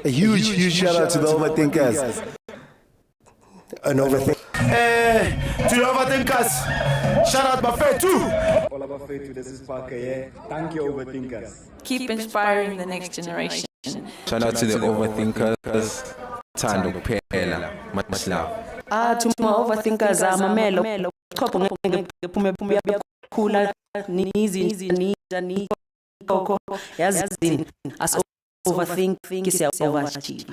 A huge shout out to the overthinkers. An overthink. To the overthinkers. Shout out Buffet too. All about faith, this is Parker, yeah. Thank you, overthinkers. Keep inspiring the next generation. Shout out to the overthinkers. Tando Pela. Much love. To my overthinkers, mamelo. Chopho ngephume yakhula nizi koko yazini as overthink siya overachieve.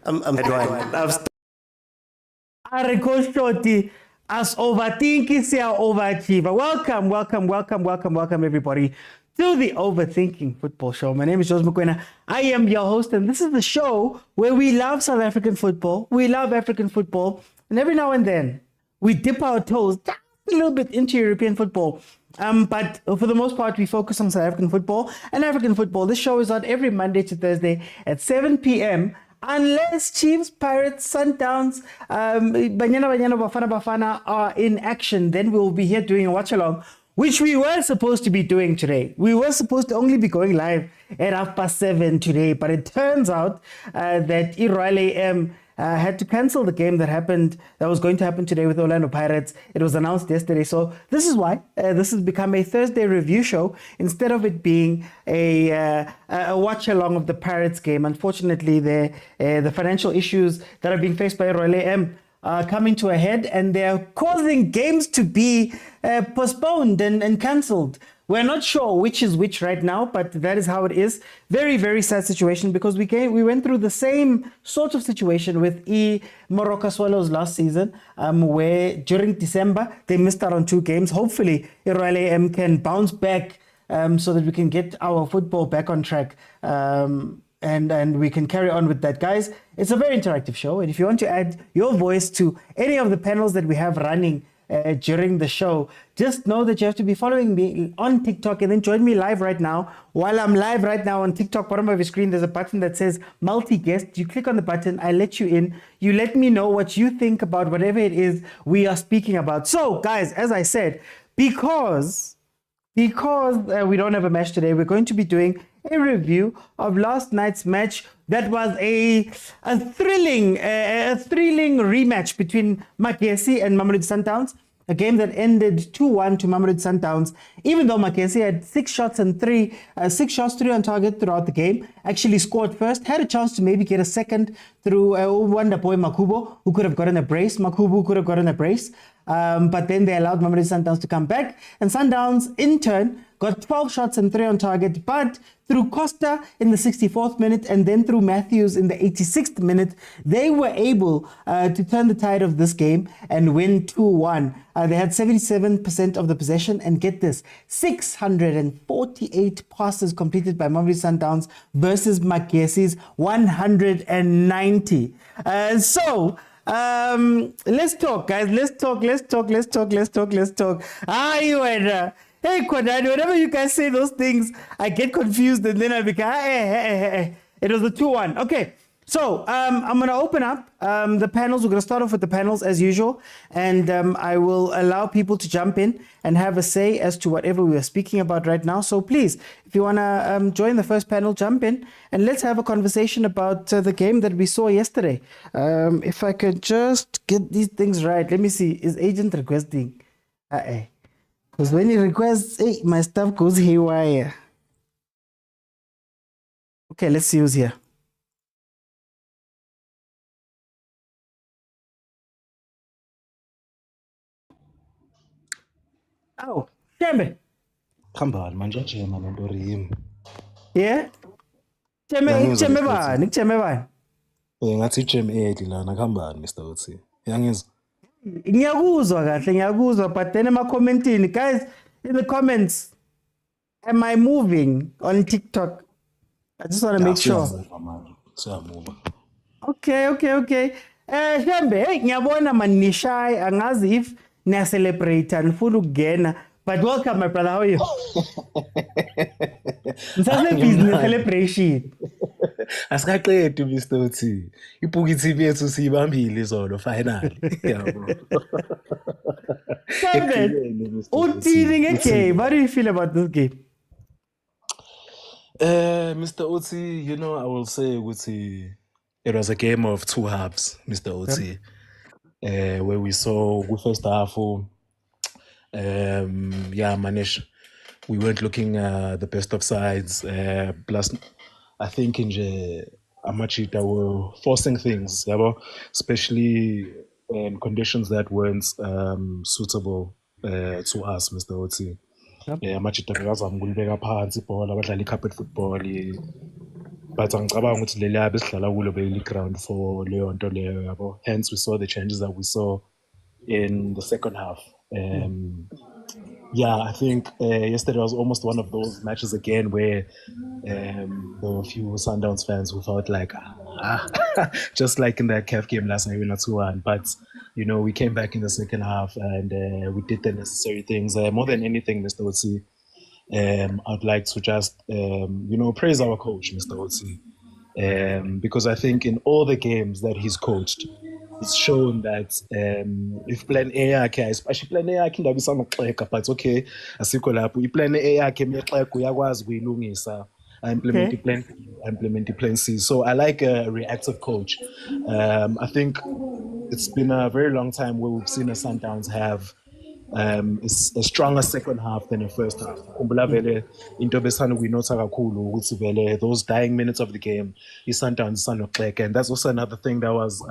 I'm Shoti as overthink siya overachieve. Welcome everybody to the Overthinking Football Show. My name is Mokwena. I am your host, and this is the show where we love South African football. We love African football, and every now and then we dip our toes just a little bit into European football. But for the most part, we focus on South African football and African football. This show is on every Monday to Thursday at 7 p.m. Unless Chiefs, Pirates, Sundowns, Bafana, Bafana are in action, then we'll be here doing a watch-along, which we were supposed to be doing today. We were supposed to only be going live at 7:30 today, but it turns out that Irvin had to cancel the game that was going to happen today with Orlando Pirates. It was announced yesterday. So this is why this has become a Thursday review show instead of it being a watch along of the Pirates game. Unfortunately, the financial issues that are being faced by Irvin are coming to a head, and they're causing games to be postponed and cancelled. We're not sure which is which right now, but that is how it is. Very, very sad situation, because we went through the same sort of situation with Morocco Swallows last season, where during December they missed out on 2 games. Hopefully, Irvin can bounce back so that we can get our football back on track. And we can carry on with that. Guys, it's a very interactive show, and if you want to add your voice to any of the panels that we have running during the show, just know that you have to be following me on TikTok, and then join me live right now. While I'm live right now on TikTok, bottom of your screen, there's a button that says multi-guest. You click on the button, I let you in. You let me know what you think about whatever it is we are speaking about. So, guys, as I said, because we don't have a match today, we're going to be doing a review of last night's match. That was a thrilling rematch between Mamelodi and Mamelodi Sundowns, a game that ended 2-1 to Mamelodi Sundowns. Even though Mamelodi had 6 shots, 3 on target throughout the game, actually scored first, had a chance to maybe get a second through wonder boy Makubo, who could have gotten a brace. But then they allowed Mamelodi Sundowns to come back, and Sundowns in turn got 12 shots and 3 on target, but through Costa in the 64th minute and then through Matthews in the 86th minute, they were able to turn the tide of this game and win 2-1. They had 77% of the possession, and get this, 648 passes completed by Mamelodi Sundowns versus Mamelodi's 190. Let's talk, guys. Let's talk. Hey, Kwadani, whenever you guys say those things, I get confused, and then I become, hey. It was the 2-1. Okay, so I'm going to open up the panels. We're going to start off with the panels as usual, and I will allow people to jump in and have a say as to whatever we are speaking about right now. So please, if you want to join the first panel, jump in, and let's have a conversation about the game that we saw yesterday. If I could just get these things right. Let me see. Is agent requesting? Because when he requests, hey, my stuff goes haywire. Okay, let's see who's here. Oh, Chembe. Khambani manje Chema lento rimi. Yeah? Chembe bani? Ngathi Chema edi lana khambani Mr. Otsi. Yangizwa. Ngiyakuzwa, but then comment-ini, guys, in the comments, am I moving on TikTok? I just want to make sure. Okay. Chembe, hey, ngiyabona man nishay, angazi if niya celebrate and funa ukungena. But welcome, my brother. How are you? Msase business celebration. Asikaqedi Mr. Otsi. Ibuki TV yethu siyibambile izolo finally. Yabo. Uthini ngegame? What do you feel about this game? Mr. Oti, you know, I will say Oti, it was a game of two halves, Mr. Oti, where we saw the first half, Manish, we weren't looking the best of sides. Plus, I think in Amachita were forcing things, especially in conditions that weren't suitable to us, Mr. Oti. Amachita bekazama ukulibeka phansi ibhola abadlala i-carpet football but angicabanga ukuthi leliya besihlala kulo beli-ground for leyo nto leyo yabo. Hence we saw the changes that we saw in the second half. I think yesterday was almost one of those matches again where there were a few Sundowns fans who felt like, just like in that CAF game last night, we not 2-1. But, you know, we came back in the second half and we did the necessary things. More than anything, Mr. Otsi, I'd like to just, praise our coach, Mr. Otsi. Because I think in all the games that he's coached, it's shown that if plan A yakhe especially plan A yakhe indaba isanoxeka but okay asikho lapho iplan A yakhe miyexeka uyakwazi ukuyilungisa implement plan implement plan C. So I like a reactive coach. I think it's been a very long time where we've seen a Sundowns have a stronger second half than the first half. Into besana kuyinotha kakhulu ukuthi vele those dying minutes of the game iSundowns isanoxeka, and that's also another thing that was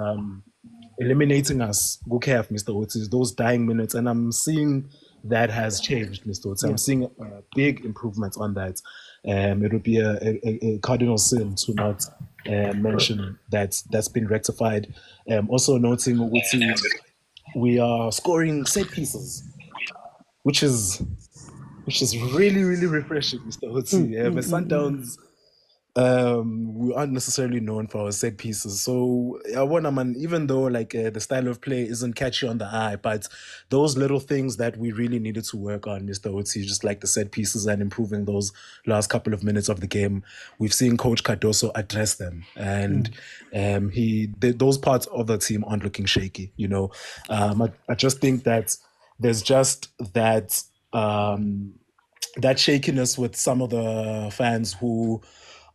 eliminating us, CAF, Mr. Otis, those dying minutes. And I'm seeing that has changed, Mr. Otis. I'm seeing big improvements on that. It would be a cardinal sin to not mention that that's been rectified. Also noting, Otis, we are scoring set pieces, which is really, really refreshing, Mr. Otis. Sundowns, we aren't necessarily known for our set pieces. So even though like the style of play isn't catchy on the eye, but those little things that we really needed to work on, Mr. Oti, just like the set pieces and improving those last couple of minutes of the game, we've seen Coach Cardoso address them, and those parts of the team aren't looking shaky. You know, I just think that there's just that that shakiness with some of the fans who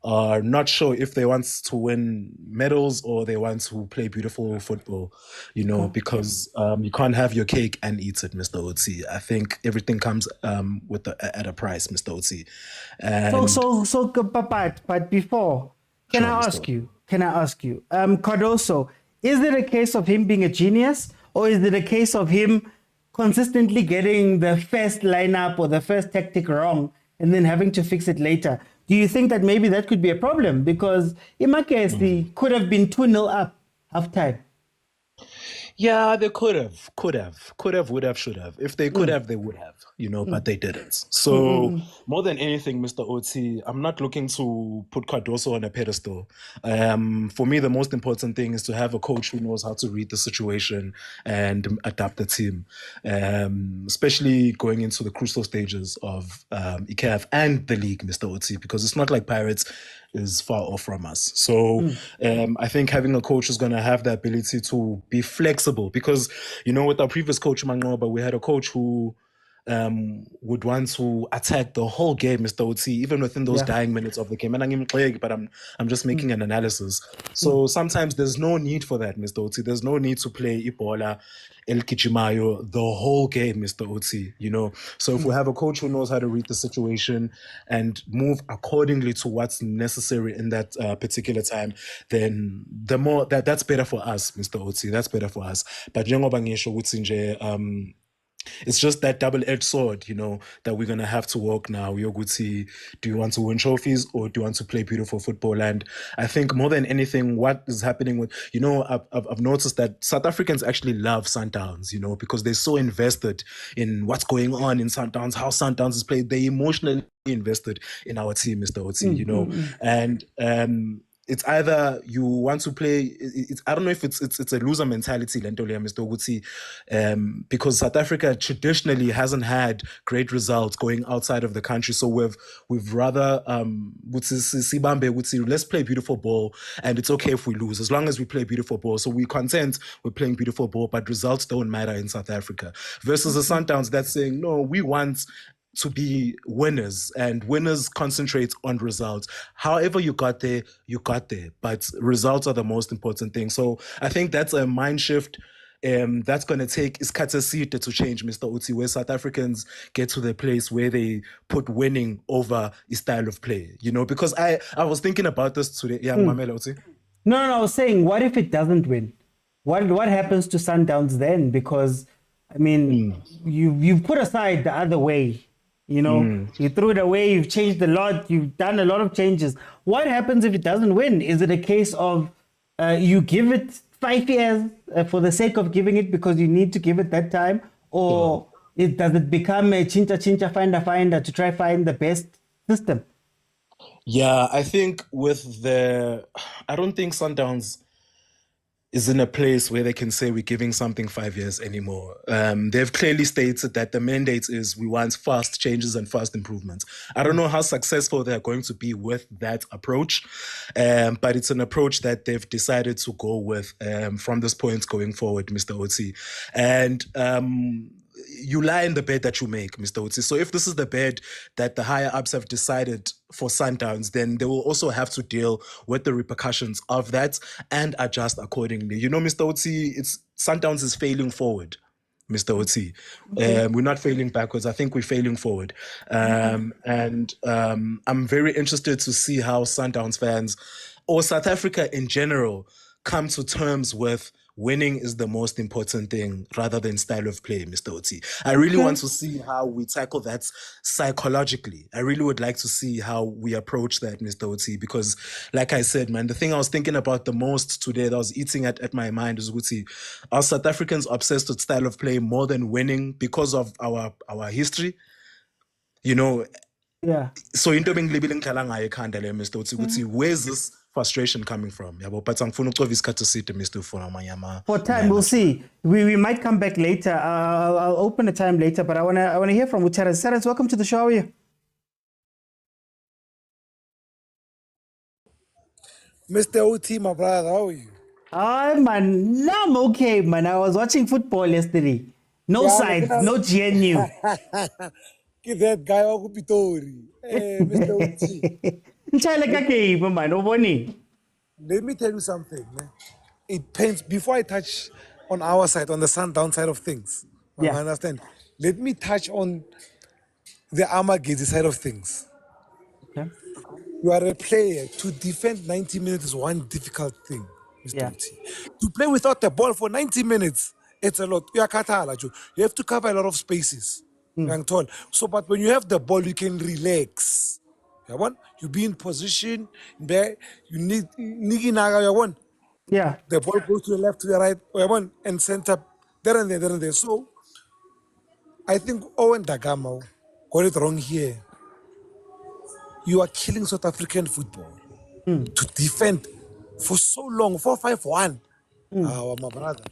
are not sure if they want to win medals or they want to play beautiful football, you know, because you can't have your cake and eat it, Mr. Oti. I think everything comes at a price, Mr. Oti. But before, can I ask you, Cardoso, is it a case of him being a genius, or is it a case of him consistently getting the first lineup or the first tactic wrong and then having to fix it later? Do you think that maybe that could be a problem? Because in my case, they could have been 2-0 up half time. Yeah, they could have, would have, should have. If they could have, they would have, you know, but they didn't. So more than anything, Mr. Oti, I'm not looking to put Cardoso on a pedestal. For me, the most important thing is to have a coach who knows how to read the situation and adapt the team, especially going into the crucial stages of CAF and the league, Mr. Oti, because it's not like Pirates is far off from us. So I think having a coach who's going to have the ability to be flexible, because, you know, with our previous coach, Mangoba, we had a coach who would want to attack the whole game, Mr. Oti, even within those dying minutes of the game. And I'm just making an analysis. So sometimes there's no need for that, Mr. Oti. There's no need to play Ibola, El Kichimayo the whole game, Mr. Oti, you know. So if we have a coach who knows how to read the situation and move accordingly to what's necessary in that particular time, then the more that's better for us, Mr. Oti. That's better for us. But it's just that double-edged sword, you know, that we're going to have to walk now. Yoguti, do you want to win trophies or do you want to play beautiful football? And I think more than anything, what is happening with, you know, I've noticed that South Africans actually love Sundowns, you know, because they're so invested in what's going on in Sundowns, how Sundowns is played. They emotionally invested in our team, Mr. Oti, you know, and it's either you want to play. I don't know if it's a loser mentality, Mr. Oguti, because South Africa traditionally hasn't had great results going outside of the country. So we've rather let's play beautiful ball, and it's okay if we lose as long as we play beautiful ball. So we're content with playing beautiful ball, but results don't matter in South Africa. Versus the Sundowns that's saying no, we want to be winners, and winners concentrate on results. However you got there, but results are the most important thing. So I think that's a mind shift that's going to take isikhathi to change, Mr. Uti, where South Africans get to the place where they put winning over a style of play, because I was thinking about this today. Yeah, Mamela Uti. No, I was saying, what if it doesn't win? What happens to Sundowns then? Because, I mean, you've put aside the other way. You threw it away, you've changed a lot, you've done a lot of changes. What happens if it doesn't win? Is it a case of you give it 5 years for the sake of giving it because you need to give it that time? Or does it become a chincha, finder to try find the best system? Yeah, I think I don't think Sundowns is in a place where they can say we're giving something 5 years anymore. They've clearly stated that the mandate is we want fast changes and fast improvements. I don't know how successful they're going to be with that approach, but it's an approach that they've decided to go with from this point going forward, Mr. Otsi. And you lie in the bed that you make, Mr. Otsi. So if this is the bed that the higher ups have decided for Sundowns, then they will also have to deal with the repercussions of that and adjust accordingly. Mr. Otsi, Sundowns is failing forward, Mr. Otsi. We're not failing backwards. I think we're failing forward. And I'm very interested to see how Sundowns fans or South Africa in general come to terms with winning is the most important thing rather than style of play, Mr. Oti. I really want to see how we tackle that psychologically. I really would like to see how we approach that, Mr. Oti, because like I said, man, the thing I was thinking about the most today that I was eating at my mind is, Oti, are South Africans obsessed with style of play more than winning because of our history? Yeah. So into being living Mr. Oti, where's this frustration coming from? For time, we'll see. We might come back later. I'll open the time later, but I wanna hear from Ucharas. Saras, welcome to the show. How are you? Mr. OT, my brother, how are you? Man, no, I'm okay, man. I was watching football yesterday. No sides, no GNU. Get that guy off Pitori. Hey, Mr. OT. Let me tell you something, man. It pains, before I touch on our side, on the Sundown side of things, I understand. Let me touch on the Amagezi side of things. Okay. You are a player. To defend 90 minutes is one difficult thing, Mr. OT. To play without the ball for 90 minutes, it's a lot. You have to cover a lot of spaces. So, but when you have the ball, you can relax. You be in position, you need the ball goes to the left, to the right, and center, there and there. So I think Owen Dagamo got it wrong here. You are killing South African football to defend for so long, 4-5-1. My brother,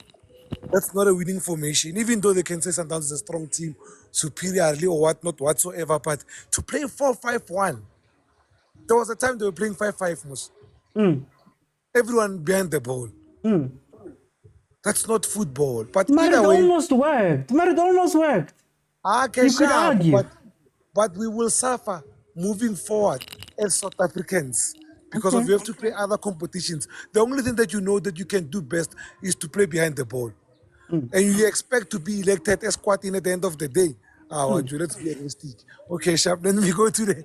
that's not a winning formation. Even though they can say sometimes it's a strong team, superiorly or whatnot whatsoever, but to play 4-5-1. There was a time they were playing 5-5. Everyone behind the ball. That's not football. But either way, almost worked. It almost worked. You could argue. But we will suffer moving forward as South Africans because we have to play other competitions. The only thing that you know that you can do best is to play behind the ball. And you expect to be elected as squatting at the end of the day. Let's be realistic. Okay, Sharp, then we go to the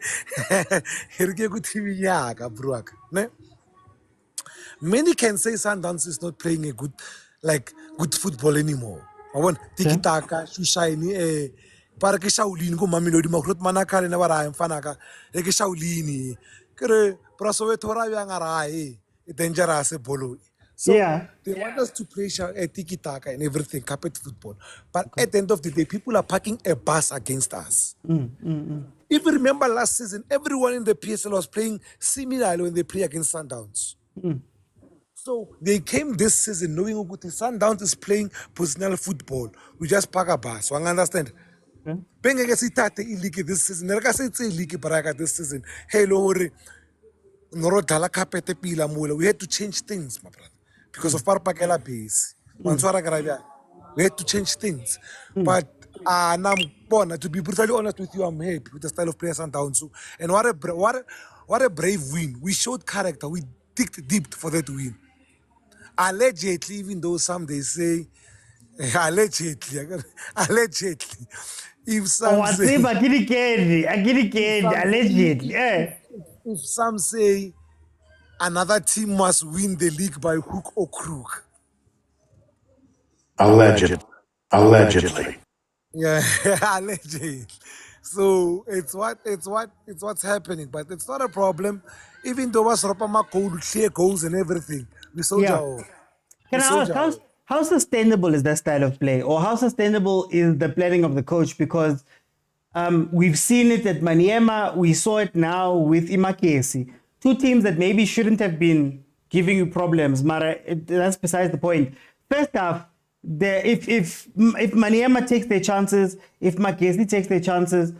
many can say Sundowns is not playing a good football anymore. I want tiki taka, shiny, parake shaulini go mamelodi makrot manakale na bara mfanaka eke shaulini kere prasoweto ra yang arae dangerous bolo. So they want us to play tiki taka and everything, carpet football. But at the end of the day, people are parking a bus against us. If you remember last season, everyone in the PSL was playing similarly when they play against Sundowns. So they came this season knowing that Sundowns is playing positional football. We just park a bus. You understand? This season, this season. Hello, we had to change things, my brother, because of Parpakela base. We had to change things. But To be brutally honest with you, I'm happy with the style of play Sundowns. And what a brave win. We showed character. We digged deep for that win. Allegedly, even though some they say allegedly, if some say allegedly. if some say another team must win the league by hook or crook. Allegedly. Yeah, allegedly. So it's what's happening, but it's not a problem. Even though was Ropama code clear goals and everything, we soldier. Can I ask how sustainable is that style of play, or how sustainable is the planning of the coach? Because we've seen it at Maniema, we saw it now with Imakesi, two teams that maybe shouldn't have been giving you problems. Mara, that's besides the point. First half, if Maniema takes their chances, if Makesi takes their chances,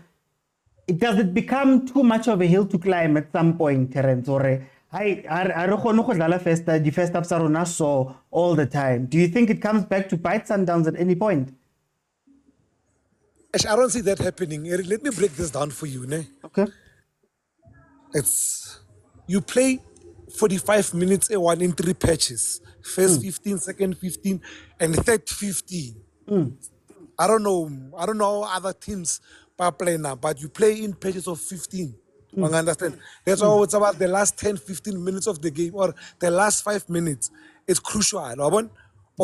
does it become too much of a hill to climb at some point, Terence? Or the first half Sarona saw all the time. Do you think it comes back to bite Sundowns at any point? I don't see that happening. Let me break this down for you. Ne? Okay. It's you play 45 minutes one in 3 patches. First 15, second 15, and third 15. I don't know how other teams play now, but you play in patches of 15. You understand? That's why it's about the last 10, 15 minutes of the game, or the last 5 minutes. It's crucial, of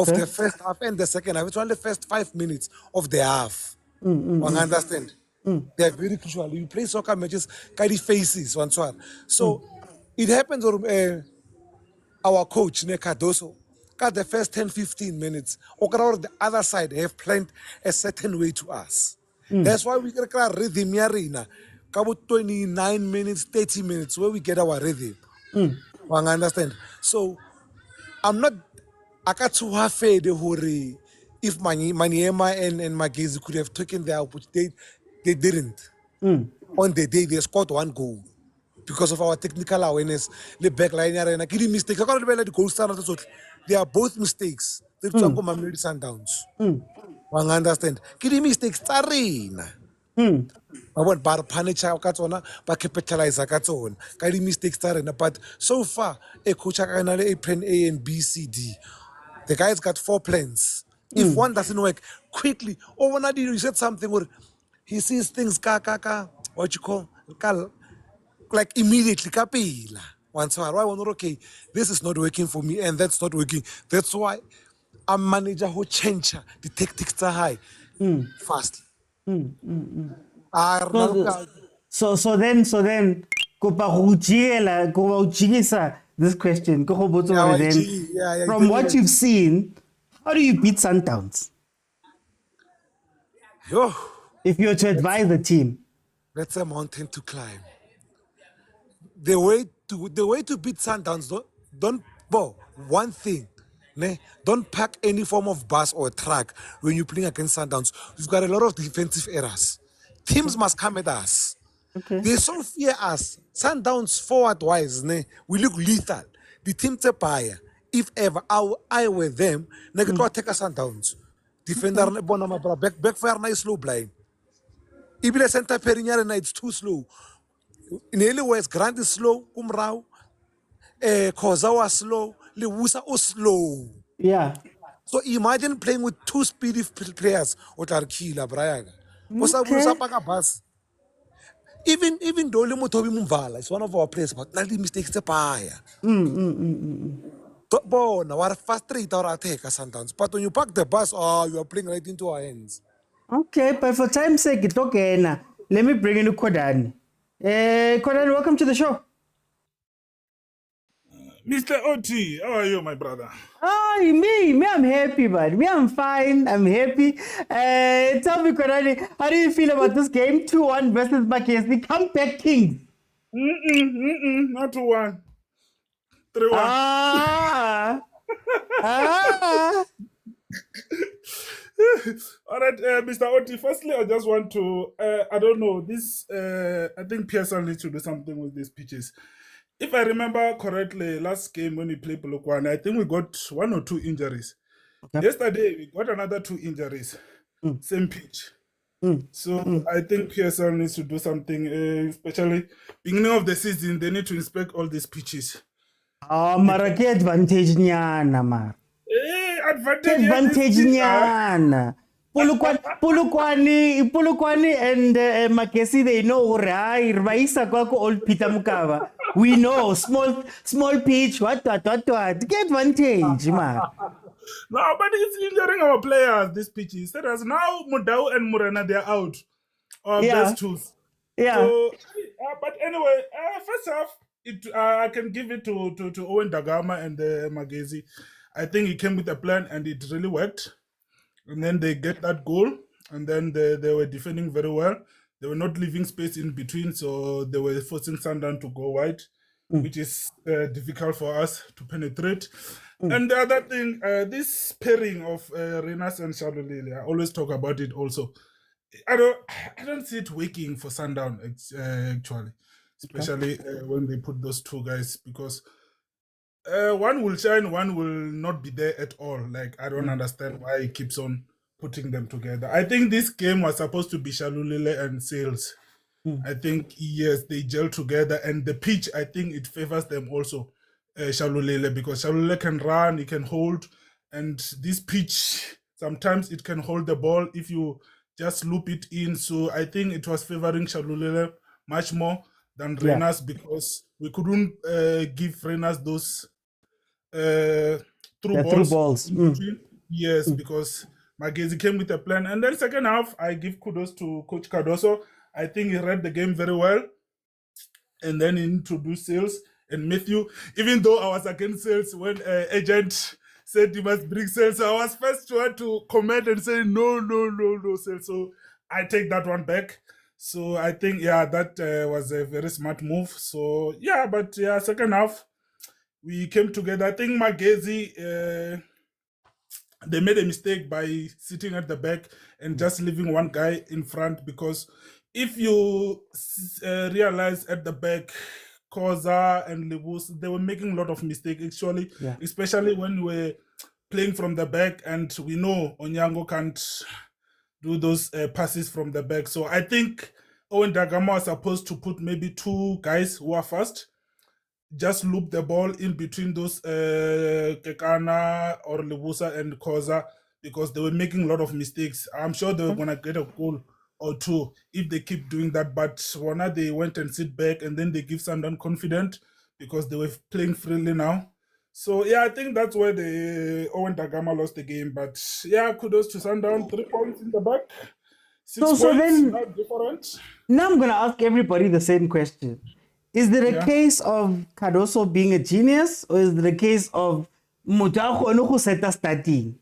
the first half and the second half. It's only the first 5 minutes of the half. Understand? They're very crucial. You play soccer matches, carry faces, one. So it happens. Our coach, Cardoso, got the first 10, 15 minutes. Or the other side have planned a certain way to us. That's why we get a rhythm arena. About 29 minutes, 30 minutes, where we get our rhythm. Understand? So I'm not too happy if Maniema and Magezi could have taken their opportunity. They didn't. On the day they scored 1 goal. Because of our technical awareness, the backline arena, getting mistakes. I can't remember the goal standard. They are both mistakes. They're talking about mamelodi Sundowns. One understand. Getting mistakes, arena. I want bar punish our katsona, but capitalize a katson. Getting mistakes, arena. But so far, a coach a plan A and B, C, D. The guy's got 4 plans. If one doesn't work, quickly. Or when you said something where he sees things, what you call, like immediately, kapila. Once I wonder, okay, this is not working for me, and that's not working. That's why a manager who change the tactics are high fast. So then, this question. From what you've seen, how do you beat Sundowns? If you're to advise the team, that's a mountain to climb. The way to beat Sundowns, don't one thing. Don't pack any form of bus or truck when you're playing against Sundowns. We've got a lot of defensive errors. Teams must come at us. They so fear us. Sundowns forward-wise, we look lethal. The team to buy. If ever I were them, they could take us Sundowns. Defender, backfire, nice slow blind. Even the center perineal, it's too slow. In any ways, Grant is slow, Umrao, Khoza was slow, Lewusa was slow. Yeah. So imagine playing with 2 speedy players, Otarkila, Brayaga. Even though Motobi Mumvala is one of our players, but not the mistakes to buy. What frustrate our attack sometimes. But when you pack the bus, you are playing right into our hands. Okay, but for time's sake, it's okay now. Let me bring in Kodani. Kodani, welcome to the show. Mr. OT, how are you, my brother? Me, I'm happy, man. Me, I'm fine. I'm happy. Tell me, Kodani, how do you feel about this game? 2-1 versus Makesi. Comeback Kings. Not 2-1. 3-1. All right, Mr. Oti, firstly, I just want to, I don't know, this, I think PSL needs to do something with these pitches. If I remember correctly, last game when we played Polokwane, I think we got 1 or 2 injuries. Okay. Yesterday, we got another 2 injuries. Same pitch. So I think PSL needs to do something, especially beginning of the season. They need to inspect all these pitches. Mara ke advantage nyana mar. Advantage nyana. Pulukwani and Makesi, they know Raisa Kwako old Peter Mukava. We know small pitch, what. Get advantage, man. No, but it's injuring our players, these pitches. Whereas now Motaung and Morena, they're out. Best tools. Yeah. So, but anyway, first half, I can give it to Owen Dagama and Magezi. I think he came with a plan and it really worked. And then they get that goal, and then they were defending very well. They were not leaving space in between, so they were forcing Sundowns to go wide, which is difficult for us to penetrate. And the other thing, this pairing of Renas and Shalolile, I always talk about it also. I don't see it working for Sundowns actually, especially when they put those two guys, because one will shine, one will not be there at all. Like, I don't understand why he keeps on putting them together. I think this game was supposed to be Shalulile and Sales. I think, yes, they gel together, and the pitch, I think it favors them also, Shalulile, because Shalulile can run, he can hold, and this pitch, sometimes it can hold the ball if you just loop it in. So I think it was favoring Shalulile much more than Renas, because we couldn't give Renas those through balls. Yes, because Magezi came with a plan. And then second half, I give kudos to Coach Cardoso. I think he read the game very well. And then he introduced Sales and Matthew. Even though I was against Sales when agent said he must bring Sales, I was first one to comment and say, no, Sales. So I take that one back. So I think, that was a very smart move. So, second half, we came together. I think Magezi, they made a mistake by sitting at the back and just leaving one guy in front, because if you realize at the back, Khoza and Lebus, they were making a lot of mistakes actually, especially when we were playing from the back, and we know Onyango can't do those passes from the back. So I think Owen Dagama was supposed to put maybe two guys who are fast, just loop the ball in between those Kekana or Lebusa and Khoza, because they were making a lot of mistakes. I'm sure they were going to get a goal or two if they keep doing that. But Wana, they went and sit back, and then they give Sundowns confident because they were playing freely now. So, I think that's where the Owen Dagama lost the game. But, kudos to Sundowns. 3 points in the back. 6 points, then, not different. Now I'm going to ask everybody the same question. Is there a case of Cardoso being a genius, or is there a case of Motaung Seta starting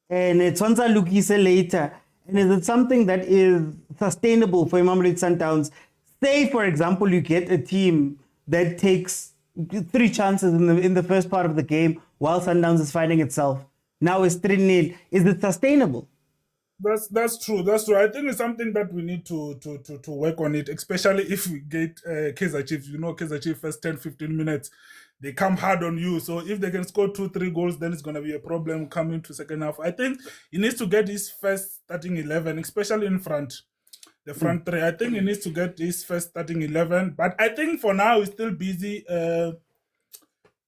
and it's once Lukise later? And is it something that is sustainable for Mamelodi Sundowns? Say, for example, you get a team that takes 3 chances in the first part of the game while Sundowns is finding itself. Now it's 3-0. Is it sustainable? That's true. I think it's something that we need to work on it, especially if we get Kaizer Chiefs. You know, Kaizer Chiefs first 10-15 minutes, they come hard on you. So if they can score 2-3 goals, then it's going to be a problem coming to second half. I think he needs to get his first starting 11, especially in front, the front three. I think he needs to get his first starting 11. But I think for now, he's still busy.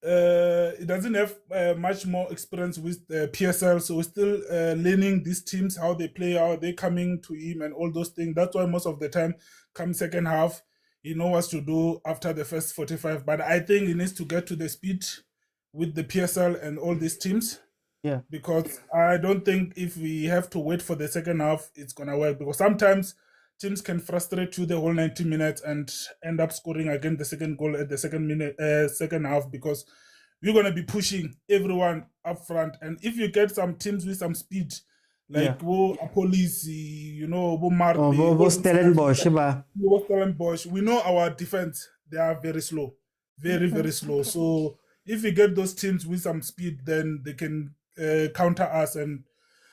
He doesn't have much more experience with PSL, so we're still learning these teams, how they play, how they coming to him and all those things. That's why most of the time, come second half, he knows what to do after the first 45. But I think he needs to get to the speed with the PSL and all these teams. Yeah. Because I don't think if we have to wait for the second half, it's going to work. Because sometimes teams can frustrate you the whole 90 minutes and end up scoring again the second goal at the second half, because we're going to be pushing everyone up front. And if you get some teams with some speed, like Police, Stellenbosch, we know our defense, they are very slow, very, very slow. So if we get those teams with some speed, then they can counter us and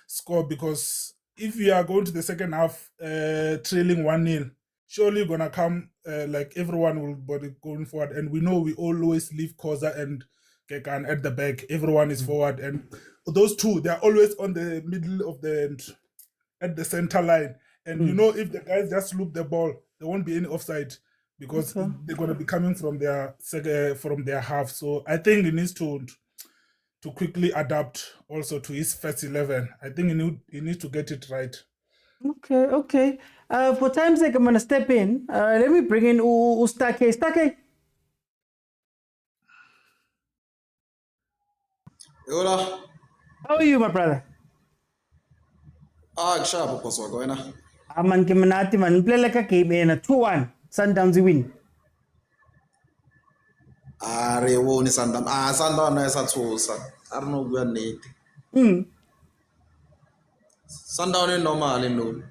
score, because if we are going to the second half trailing 1-0, surely going to come like everyone will be going forward. And we know we always leave Khoza and Kekan at the back. Everyone is forward. And those two, they're always on the middle of at the center line. And you know, if the guys just loop the ball, there won't be any offside because they're going to be coming from their half. So I think he needs to quickly adapt also to his first 11. I think he needs to get it right. Okay. For time's sake, I'm going to step in. Let me bring in Ustake. Stake. Hola. How are you, my brother? Kushapo boss wako wena. Man ke manati man play like a game in a 2-1 Sundowns win. Re woni Sundowns. Sundowns esa thusa. I don't know kuya neti. Sundowns normal no.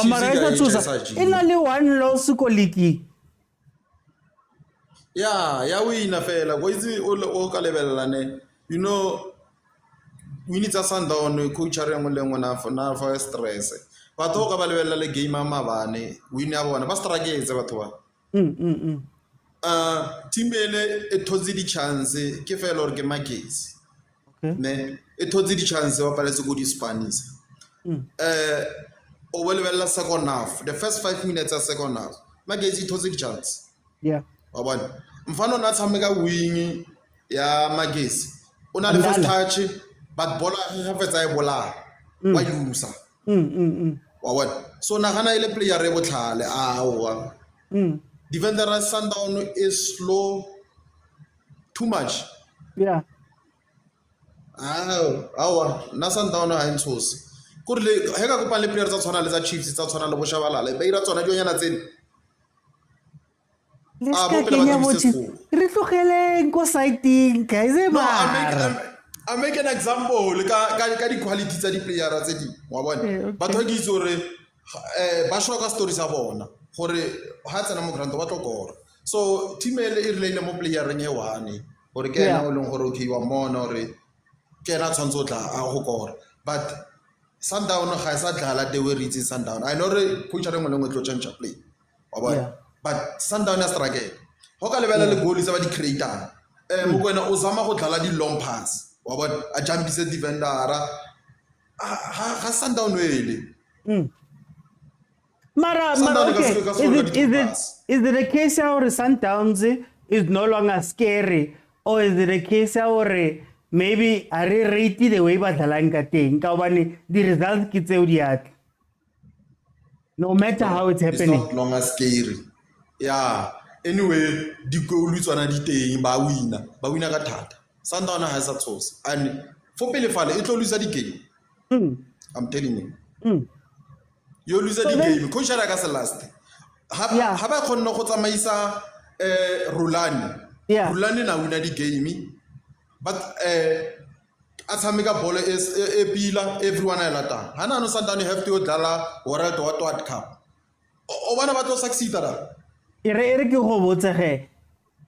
Mara esa thusa. Inali one loss ko league. Yeah, wina fela. Go izi o ka lebellane. You know, we need to Sundowns coach are ngolengwe na for stress. Batho ka ba lebella le game mabane. Win ya bona ba struggle batho ba. Team ele e thozi di chance ke fela or ke magesi. Ne e thozi di chance wa paletse go di Spanish. O lebella second half. The first 5 minutes of second half. Magesi thozi di chance. Yeah. Wabona. Mfano na tsameka wing ya magesi. Una le first touch but bola ha fetsa e bola. Wa yusa. Wabona. So nagana ile player re botlhale awa. Defender Sundowns is slow too much. Yeah. Na Sundowns ha ntsosi. Kurle he ka kopa le player tsa tshwana le tsa Chiefs tsa tshwana le bo shabalala. Ba ira tsona dionyana tsene. Re tlogele go sighting guys I make an example ka di quality tsa di player tse di wa bona batho di itse gore ba shoka stories tsa bona gore ha tsena mo grant ba tlokora so team ele e rile mo player reng e one gore ke ena o leng gore okay wa mona gore ke ena tshwantse o tla a go kora but Sundowns ga sa dlala the way re itse Sundowns I know re coach re mo lengwe tlo change play wa bona but Sundowns ya struggle ho ka lebela le goal tsa ba di creator mokwena o zama go dlala di long pass wa bona a jumpise defender ha Sundowns wele Mara, okay. Is it a case where Sundowns is no longer scary, or is it a case where maybe are rate the way ba dlalang ka teng ka hobane the results ke tseo diat no matter how it's happening it's not longer scary yeah anyway di goal tswana di teng ba wina ka thata Sundowns ha sa tsosa and for pele fale e tlo lose di game I'm telling you you lose the game coach ra ka se last ha ba khonna go tsamaisa rulani na wina di game but a tshameka ball e pila everyone a lata hana no Sundowns have to dlala World Cup o bana ba tlo succeed ra ere ke go botsa ge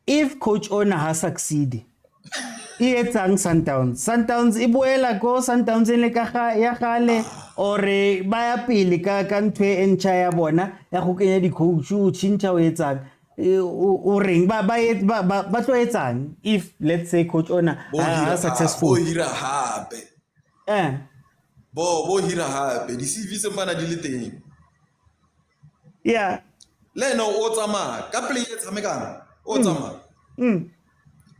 if coach owner has succeed e etsang Sundowns e boela go Sundowns le ka ya gale ore ba ya pele ka ntwe entšha ya bona ya go kenya di coach o tšintšha o etsang o reng ba tlo etsang if let's say coach owner successful hira hape bo hira hape di CV se bana di le teng yeah le no o tsama ka play e tshamekana o tsama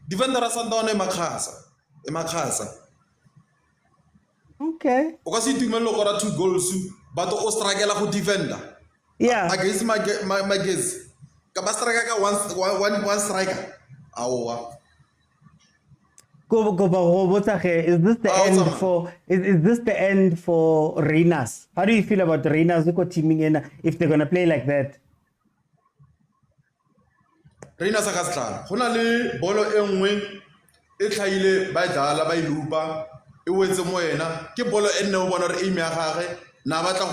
defender Sundowns e makhasa okay o ka se itumelo go ra 2 goals but o struggle go defender against magesi ka ba striker ka one striker awa go botsa ge is this the end for Rhinas? How do you feel about Rhinas go teaming in if they're going to play like that? Rhinas ka stlala gona le bolo e nngwe e tlhaile ba dala ba ilupa e wetse mo yena ke bolo e nne o bona re aim ya gage na batla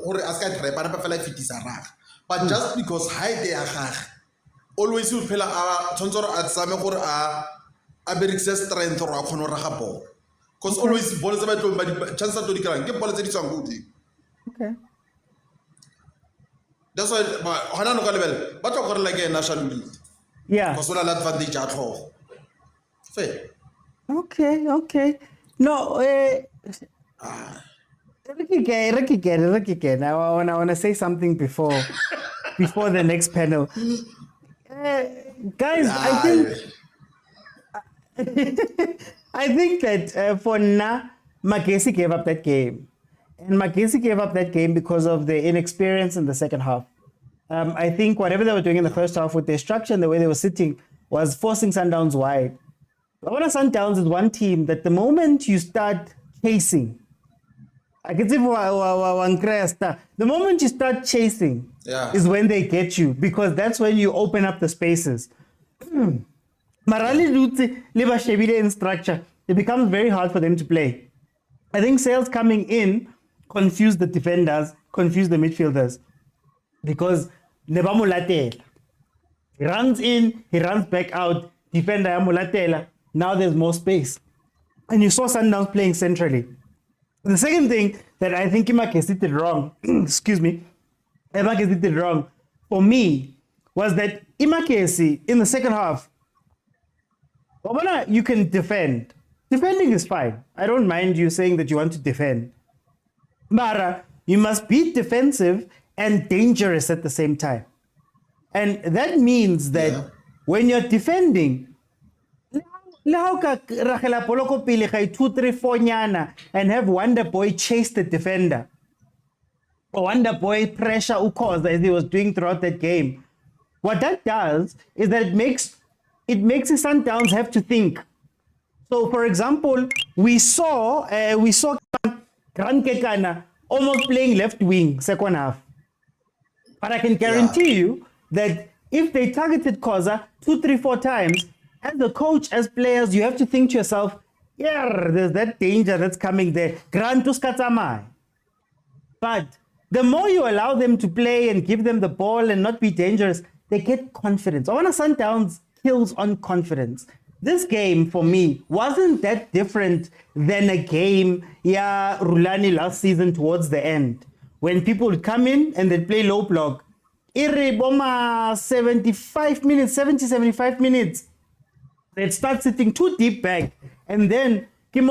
gore a ska trap ba fela fitisa raga but just because height ya gage always o phela a tshontsoro a tsame gore a berikse strength or a khona raga ball because always ball tsa ba tlo ba di chance tsa to di krang ke ball tse di tswang go di okay that's why hana no ka level ba tlo gore like national league because ola advantage a tlhogo fair okay no Ricky, I want to say something before the next panel. Guys, I think that for now, Makesi gave up that game. And Makesi gave up that game because of the inexperience in the second half. I think whatever they were doing in the first half with their structure and the way they were sitting was forcing Sundowns wide. Bafana Sundowns is one team that the moment you start chasing, the moment you start chasing is when they get you, because that's when you open up the spaces. Marali in structure, it becomes very hard for them to play. I think Sales coming in confused the defenders, confused the midfielders, because Nebamulatela. He runs in, he runs back out, defender Mulatela. Now there's more space. And you saw Sundowns playing centrally. The second thing that I think Imakesi did wrong, excuse me, Imakesi did wrong for me was that Imakesi in the second half, you can defend. Defending is fine. I don't mind you saying that you want to defend. But you must be defensive and dangerous at the same time. And that means that when you're defending, and have Wonder Boy chase the defender. Or Wonder Boy pressure khoza as he was doing throughout that game. What that does is that it makes the Sundowns have to think. So, for example, we saw Gran Kekana almost playing left wing second half. But I can guarantee you that if they targeted khoza 2, 3, 4 times, as a coach, as players, you have to think to yourself, there's that danger that's coming there. But the more you allow them to play and give them the ball and not be dangerous, they get confidence. I want Sundowns kills on confidence. This game, for me, wasn't that different than a game, Rulani last season towards the end, when people would come in and they'd play low block. 75 minutes, they'd start sitting too deep back, and then and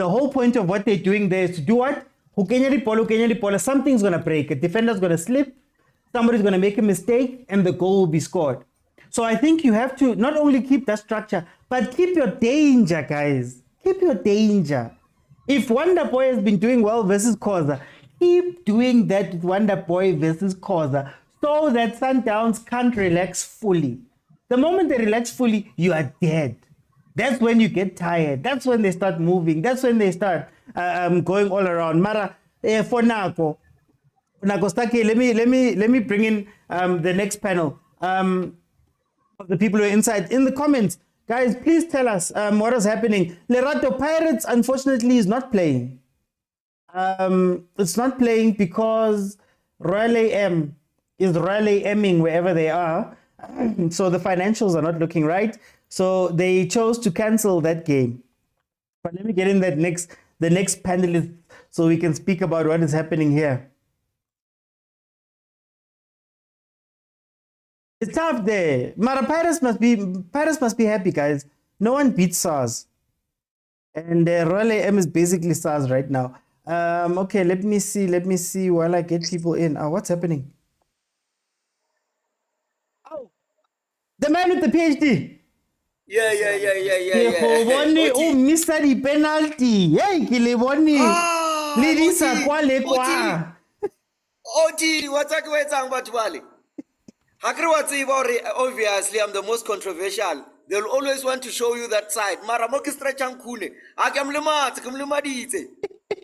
the whole point of what they're doing there is to do what? Something's going to break, a defender's going to slip, somebody's going to make a mistake, and the goal will be scored. So I think you have to not only keep that structure, but keep your danger, guys. Keep your danger. If Wonder Boy has been doing well versus khoza, keep doing that with Wonder Boy versus khoza, so that Sundowns can't relax fully. The moment they relax fully, you are dead. That's when you get tired. That's when they start moving. That's when they start going all around. Mara, for Nako Staki, let me bring in the next panel of the people who are inside. In the comments, guys, please tell us what is happening. Lerato Pirates, unfortunately, is not playing. It's not playing because Royal AM is Royal AMing wherever they are. So the financials are not looking right. So they chose to cancel that game. But let me get in the next panelist so we can speak about what is happening here. It's tough there. Mara Pirates must be happy, guys. No one beats SARS. And Royal AM is basically SARS right now. Okay, let me see while I get people in. What's happening? Oh, the man with the PhD. Yeah. Oh, Mr. The penalty. Hey, Kileboni. Lidisa kwale kwa. Oti, what's Batwali? Obviously, I'm the most controversial. They'll always want to show you that side. Maramoki stretcham kule. Akamlumat, kumlumadite.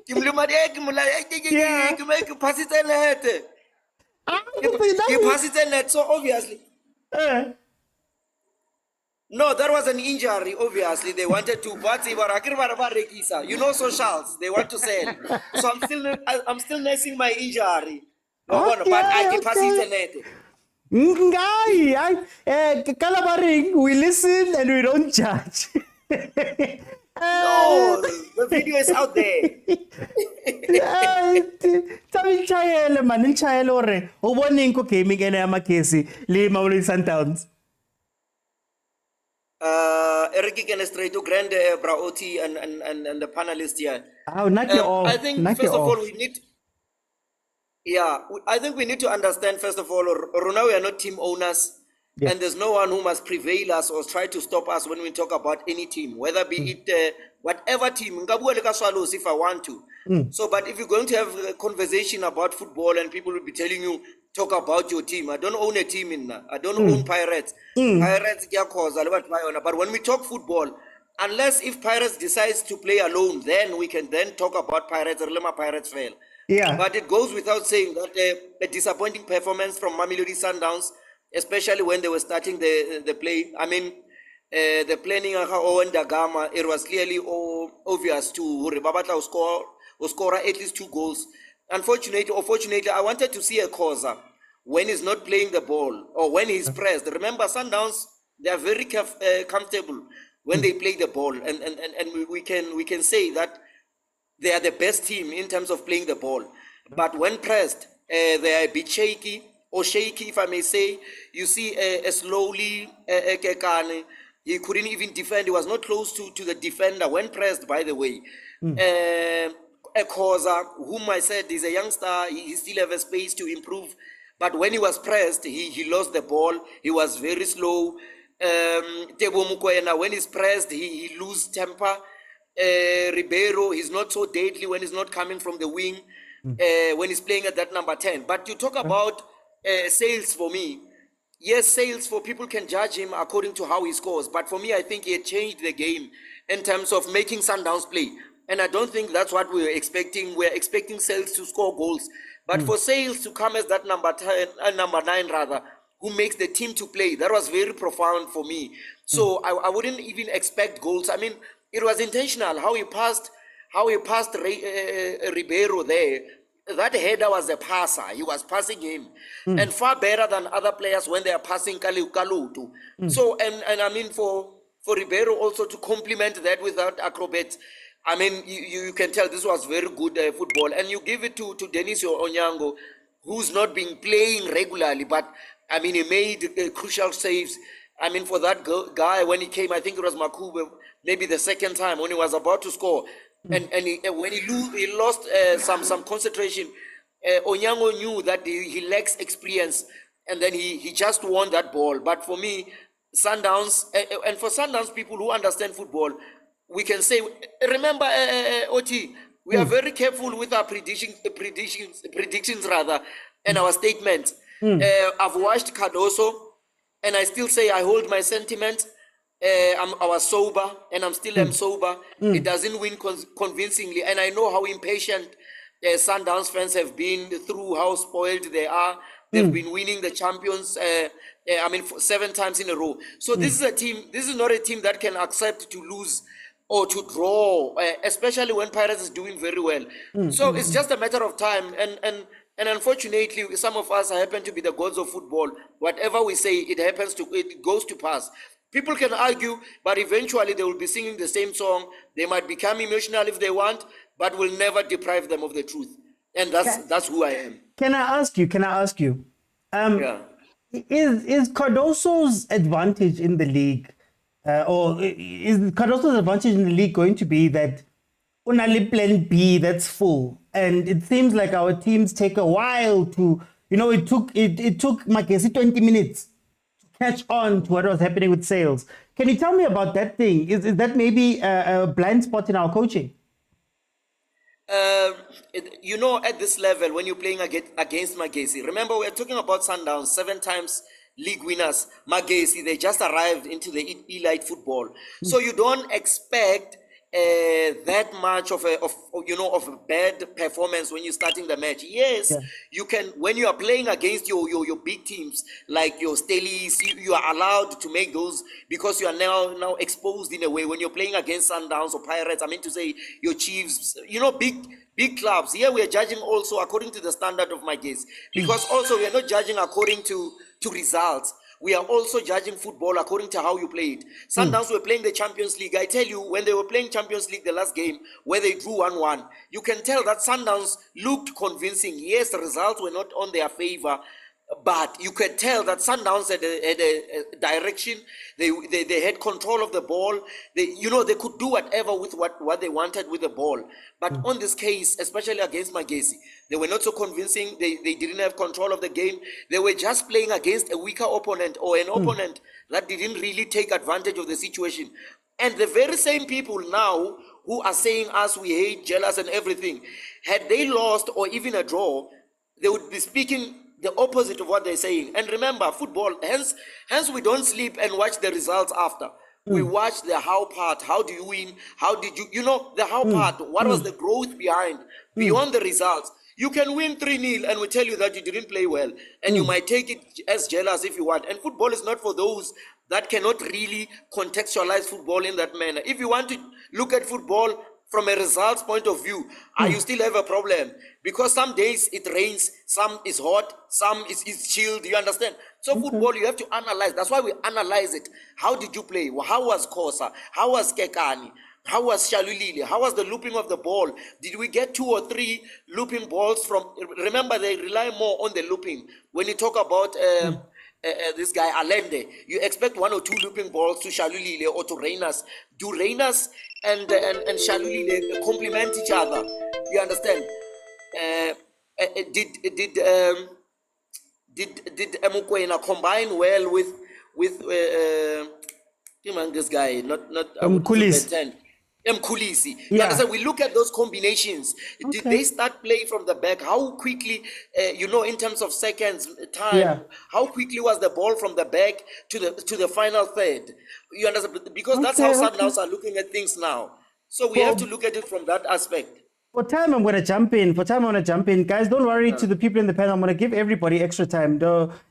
Kimlumadek, pass it in net. You pass it in net, so obviously. No, that was an injury, obviously. They wanted to, you know socials, they want to sell. So I'm still nursing my injury. But I can pass it in net. Calabaring, we listen and we don't judge. No, the video is out there. Gaming and Amakesi, Lee Mauli Sundowns. Eric Genestrato, Grand Braoti, and the panelists here. Oh, knock you off. I think Knock first you of all off. we need. Yeah, I think we need to understand first of all, Rona, we are not team owners. Yeah. And there's no one who must prevail us or try to stop us when we talk about any team, whether be it whatever team. Ngabua leka Swallows if I want to. So, but if you're going to have a conversation about football and people will be telling you, talk about your team. I don't own a team in that. I don't own Pirates. Pirates, yeah, khoza, but when we talk football, unless if Pirates decides to play alone, then we can then talk about Pirates or Lema Pirates fail. Yeah. But it goes without saying that a disappointing performance from Mamelodi Sundowns, especially when they were starting the play. I mean, the planning of Owen Dagama, it was clearly obvious to Babatla score at least 2 goals. Unfortunately or fortunately, I wanted to see a khoza when he's not playing the ball or when he's pressed. Remember, Sundowns, they are very comfortable when they play the ball, and we can say that they are the best team in terms of playing the ball. But when pressed, they are a bit shaky, if I may say. You see a slowly Kekane. He couldn't even defend. He was not close to the defender when pressed, by the way. A khoza, whom I said is a youngster, he still has a space to improve. But when he was pressed, he lost the ball. He was very slow. Mokwena, when he's pressed, he loses temper. Ribeiro, he's not so deadly when he's not coming from the wing, when he's playing at that number 10. But you talk about sales for me. Yes, sales for people can judge him according to how he scores. But for me, I think he had changed the game in terms of making Sundowns play. And I don't think that's what we were expecting. We're expecting Sales to score goals. But for Sales to come as that number 9 rather, who makes the team to play, that was very profound for me. So I wouldn't even expect goals. I mean, it was intentional how he passed Ribeiro there. That header was a passer. He was passing him. And far better than other players when they are passing Kalutu. So, and I mean, for Ribeiro also to complement that without acrobats, I mean, you can tell this was very good football. And you give it to Denisio Onyango, who's not been playing regularly, but I mean, he made crucial saves. I mean, for that guy, when he came, I think it was Makube, maybe the second time when he was about to score. And when he lost some concentration, Onyango knew that he lacks experience, and then he just won that ball. But for me, Sundowns, and for Sundowns people who understand football, we can say, remember, Oti, we are very careful with our predictions rather, and our statements. I've watched Cardoso, and I still say I hold my sentiment. I was sober, and I'm still am sober. It doesn't win convincingly, and I know how impatient Sundowns fans have been through how spoiled they are. They've been winning the champions, I mean, 7 times in a row. So this is a team. This is not a team that can accept to lose or to draw, especially when Pirates is doing very well. So it's just a matter of time, and unfortunately, some of us happen to be the gods of football. Whatever we say, it goes to pass. People can argue, but eventually they will be singing the same song. They might become emotional if they want, but will never deprive them of the truth. And that's who I am. Can I ask you? Is Cardoso's advantage in the league, or is Cardoso's advantage in the league going to be that only plan B that's full? And it seems like our teams take a while to, it took Magesi 20 minutes to catch on to what was happening with Sales. Can you tell me about that thing? Is that maybe a blind spot in our coaching? At this level, when you're playing against Magesi, remember we're talking about Sundowns, 7 times league winners. Magesi, they just arrived into the elite football, so you don't expect that much of a bad performance when you're starting the match. Yes, you can, when you are playing against your big teams like your Stellies, you are allowed to make those, because you are now exposed in a way when you're playing against Sundowns or Pirates. I mean to say your Chiefs, big clubs. Here we are judging also according to the standard of my case, because also we are not judging according to results. We are also judging football according to how you play it. Sundowns were playing the Champions League. I tell you, when they were playing Champions League, the last game, where they drew 1-1, you can tell that Sundowns looked convincing. Yes, the results were not on their favor, But you could tell that Sundowns had a direction. They had control of the ball. They could do whatever with what they wanted with the ball. But on this case, especially against Magesi, they were not so convincing. They didn't have control of the game. They were just playing against a weaker opponent or an opponent that didn't really take advantage of the situation. And the very same people now who are saying us, we hate, jealous and everything, had they lost or even a draw, they would be speaking the opposite of what they're saying. And remember, football, hence we don't sleep and watch the results after. We watch the how part. How do you win? How did you, the how part? What was the growth beyond the results? You can win 3-0 and we tell you that you didn't play well. And you might take it as jealous if you want. And football is not for those that cannot really contextualize football in that manner. If you want to look at football from a results point of view, you still have a problem. Because some days it rains, some is hot, some is chilled, you understand? So football, you have to analyze. That's why we analyze it. How did you play? How was Khoza? How was Kekani? How was Shalulile? How was the looping of the ball? Did we get 2 or 3 looping balls from... Remember, they rely more on the looping. When you talk about this guy, Allende, you expect 1 or 2 looping balls to Shalulile or to Reynas. Do Reynas and Shalulile complement each other? You understand? Did Mokwena combine well with this guy? Not Mkulisi. Yeah. So we look at those combinations. Did they start playing from the back? How quickly, in terms of seconds, time, how quickly was the ball from the back to the final third? You understand? Because that's how Sundowns are looking at things now. So we have to look at it from that aspect. For time, I'm going to jump in. Guys, don't worry to the people in the panel. I'm going to give everybody extra time.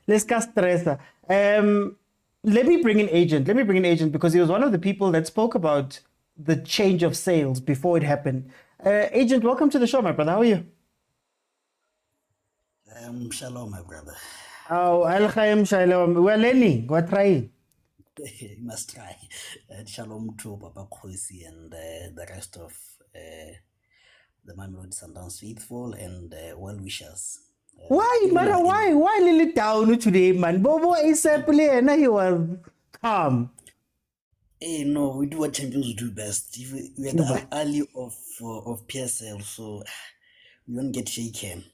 Let's cast stress. Let me bring in Agent. Because he was one of the people that spoke about the change of sales before it happened. Agent, welcome to the show, my brother. How are you? Shalom, my brother. Oh, Al-Khaim Shalom. We're learning. We're trying. You must try. Shalom to Papa Khosi and the rest of the Mamelodi Sundowns faithful and well-wishers. Why, Mara? Why Lily down today, man? Bobo is a player and he was calm. Hey, no, we do what champions do best. We are the early of PSL, so we don't get shaken.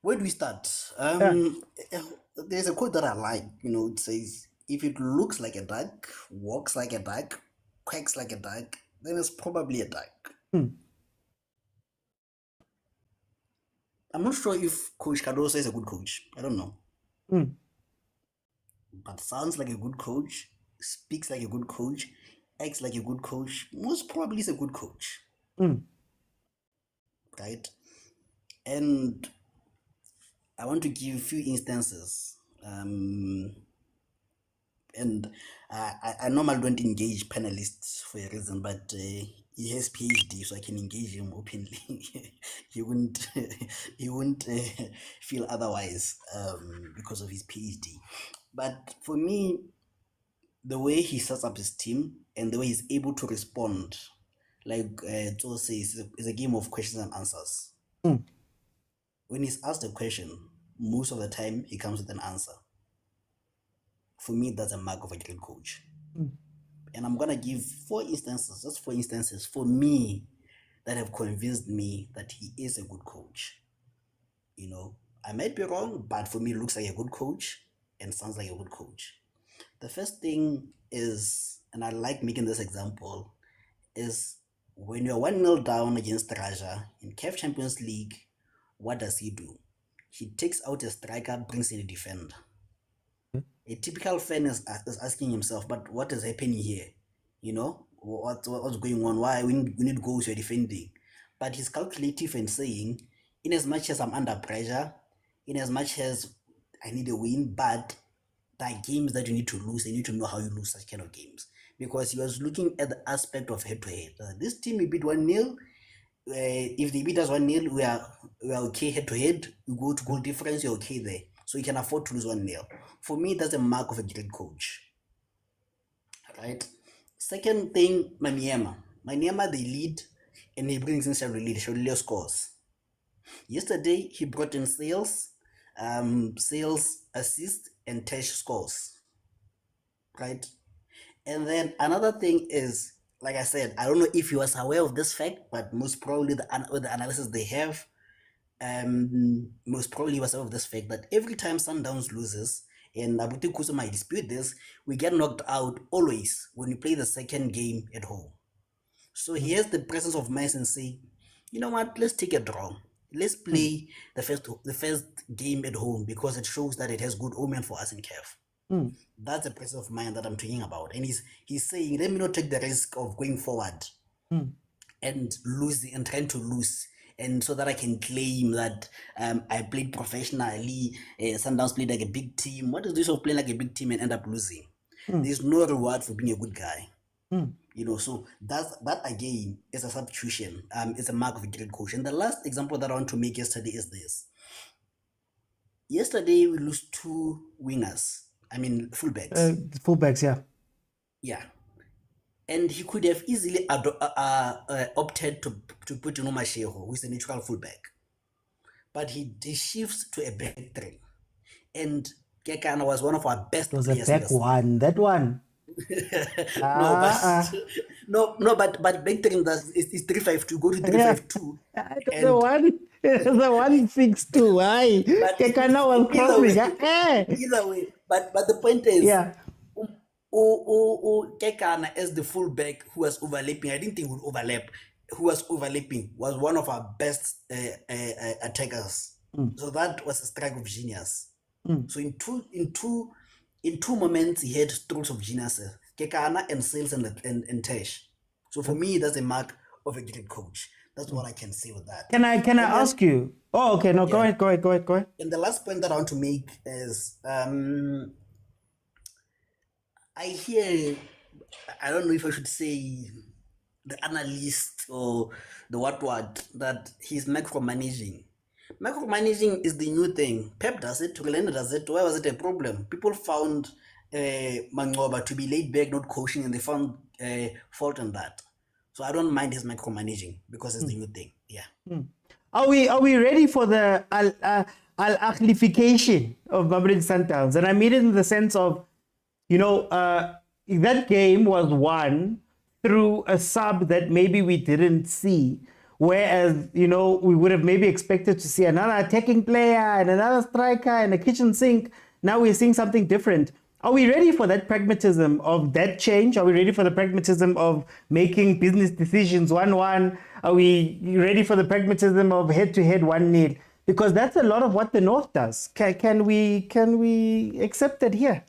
Where do we start? There's a quote that I like. It says, "If it looks like a duck, walks like a duck, quacks like a duck, then it's probably a duck." I'm not sure if Coach Cardoso is a good coach. I don't know. But sounds like a good coach, speaks like a good coach, acts like a good coach. Most probably is a good coach. Right? And I want to give a few instances. And I normally don't engage panelists for a reason, but he has PhD, so I can engage him openly. he wouldn't feel otherwise because of his PhD. But for me, the way he sets up his team and the way he's able to respond, like Tso says, is a game of questions and answers. When he's asked a question, most of the time he comes with an answer. For me, that's a mark of a great coach. And I'm going to give 4 instances, just 4 instances for me that have convinced me that he is a good coach. I might be wrong, but for me, it looks like a good coach and sounds like a good coach. The first thing is, and I like making this example, is when you're 1-0 down against Raja in CAF Champions League, what does he do? He takes out a striker, brings in a defender. A typical fan is asking himself, but what is happening here? What's going on? Why we need goals, you're defending? But he's calculative and saying, in as much as I'm under pressure, in as much as I need a win, but there are games that you need to lose, and you need to know how you lose such kind of games. Because he was looking at the aspect of head-to-head. This team, we beat 1-0. If they beat us 1-0, we are okay head-to-head. We go to goal difference, you're okay there. So you can afford to lose 1-0. For me, that's a mark of a great coach. Right? Second thing, Mamiema. Manyama, they lead, and he brings in several lead. Sholile scores. Yesterday, he brought in Sales, assist, and Tesh scores. Right? And then another thing is, like I said, I don't know if you was aware of this fact, but most probably the analysis they have, most probably was aware of this fact that every time Sundowns loses, and Abuti Kusu might dispute this, we get knocked out always when we play the second game at home. So he has the presence of mind and say, you know what, let's take a draw. Let's play the first game at home because it shows that it has good omen for us in CAF. That's the presence of mind that I'm talking about. And he's saying, let me not take the risk of going forward and losing and trying to lose. And so that I can claim that I played professionally, Sundowns played like a big team. What is this of playing like a big team and end up losing? There's no reward for being a good guy. You know, so that again is a substitution. It's a mark of a great coach. And the last example that I want to make yesterday is this. Yesterday we lost 2 wingers. I mean fullbacks. Fullbacks, yeah. Yeah. And he could have easily opted to put in Masheho, who is a neutral fullback. But he shifts to a back 3. And Kekana was one of our best It was players. a back one, that one. But back 3 is 3-5-2. Go to 3-5-2. The 1-6-2. Why? Kekana was crossing. Either way. But the point is, Kekana as the fullback who was overlapping, I didn't think he would overlap, who was overlapping, was one of our best attackers. So that was a strike of genius. So in two moments he had strokes of genius, Kekana and Sales and Tesh. So for me, that's a mark of a great coach. That's what I can say with that. Can I ask you? Oh, okay. No, go ahead. And the last point that I want to make is, I hear, I don't know if I should say the analyst or the what, that he's micromanaging. Micromanaging is the new thing. Pep does it, Rulani does it. Why was it a problem? People found Mangoba to be laid back, not coaching, and they found fault in that. So I don't mind his micromanaging because it's the new thing. Yeah. Are we ready for the al-Ahlification of Mamelodi Sundowns? And I mean it in the sense of, you know, that game was won through a sub that maybe we didn't see. Whereas, you know, we would have maybe expected to see another attacking player and another striker and a kitchen sink. Now we're seeing something different. Are we ready for that pragmatism of that change? Are we ready for the pragmatism of making business decisions 1-1? Are we ready for the pragmatism of head-to-head 1-0? Because that's a lot of what the North does. Can we accept that here?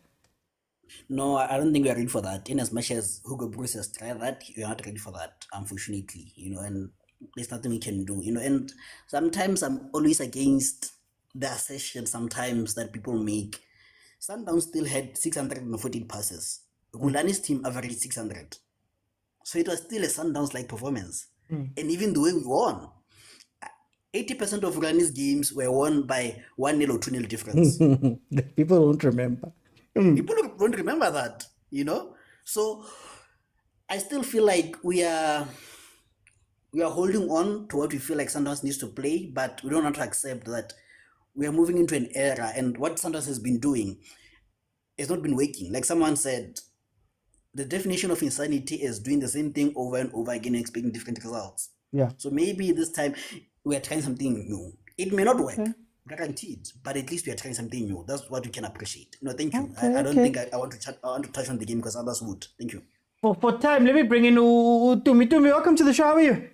No, I don't think we are ready for that. In as much as Hugo Bruce has tried that, we are not ready for that, unfortunately. You know, and there's nothing we can do. You know, and sometimes I'm always against the assertion sometimes that people make. Sundowns still had 614 passes. Rulani's team averaged 600. So it was still a Sundowns-like performance. And even the way we won, 80% of Rulani's games were won by 1-0 or 2-0 difference. People won't remember. People won't remember that, you know? So I still feel like we are holding on to what we feel like Sundowns needs to play, but we don't want to accept that we are moving into an era, and what Sundowns has been doing has not been working. Like someone said, the definition of insanity is doing the same thing over and over again and expecting different results. Yeah. So maybe this time we are trying something new. It may not work, guaranteed, but at least we are trying something new. That's what we can appreciate. No, thank you. I don't think I want to touch on the game because others would. Thank you. For time, let me bring in Tumi. Welcome to the show. How are you?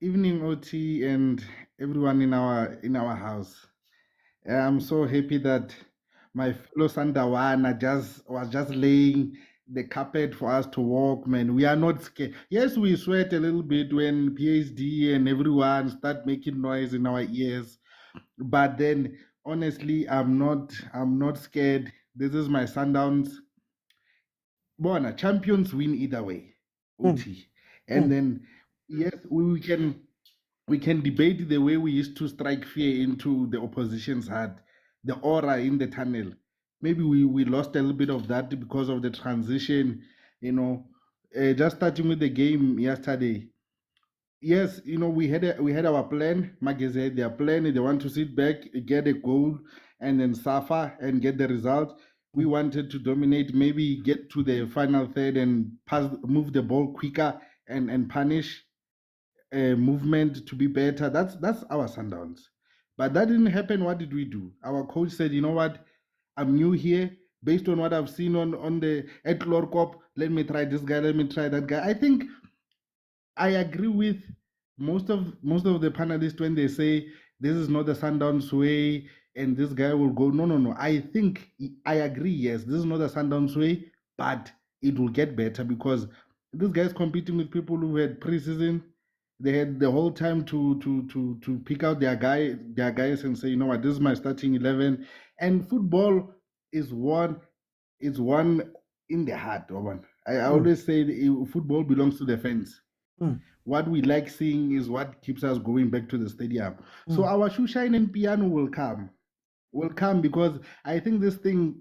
Evening, OT, and everyone in our house. I'm so happy that my fellow Sandawana was just laying the carpet for us to walk, man. We are not scared. Yes, we sweat a little bit when PhD and everyone start making noise in our ears, but then honestly, I'm not scared. This is my Sundowns. Bona champions win either way, OT, and then yes, we can debate the way we used to strike fear into the opposition's heart, the aura in the tunnel. Maybe we lost a little bit of that because of the transition Just starting with the game yesterday. Yes, we had our plan. Magazine had their plan. They want to sit back, get a goal, and then suffer and get the result. We wanted to dominate, maybe get to the final third and move the ball quicker and punish movement to be better. That's our Sundowns. But that didn't happen. What did we do? Our coach said, you know what? I'm new here. Based on what I've seen on the at Lorcop, let me try this guy, let me try that guy. I think I agree with most of the panelists when they say this is not the Sundowns way and this guy will go. No. I think I agree. Yes, this is not the Sundowns way, but it will get better because this guy is competing with people who had preseason. They had the whole time to pick out their guys and say, you know what, this is my starting 11. And football is one in the heart. I always say football belongs to the fans. What we like seeing is what keeps us going back to the stadium. So our shoe shine and piano will come because I think this thing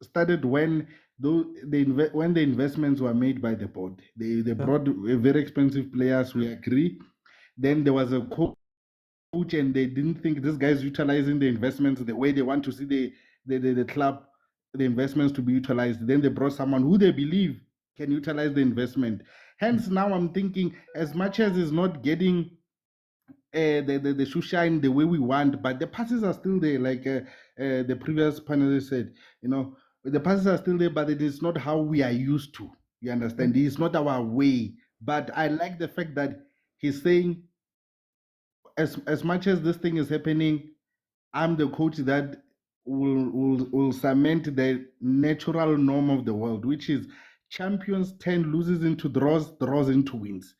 started when the investments were made by the board. They brought very expensive players, we agree. Then there was a coach and they didn't think this guy's utilizing the investments the way they want to see the club, the investments to be utilized. Then they brought someone who they believe can utilize the investment. Hence, now I'm thinking, as much as it's not getting the shoe shine the way we want, but the passes are still there, like the previous panelist said, the passes are still there, but it is not how we are used to. You understand? It's not our way. But I like the fact that he's saying, as much as this thing is happening, I'm the coach that will cement the natural norm of the world, which is champions turn loses into draws into wins.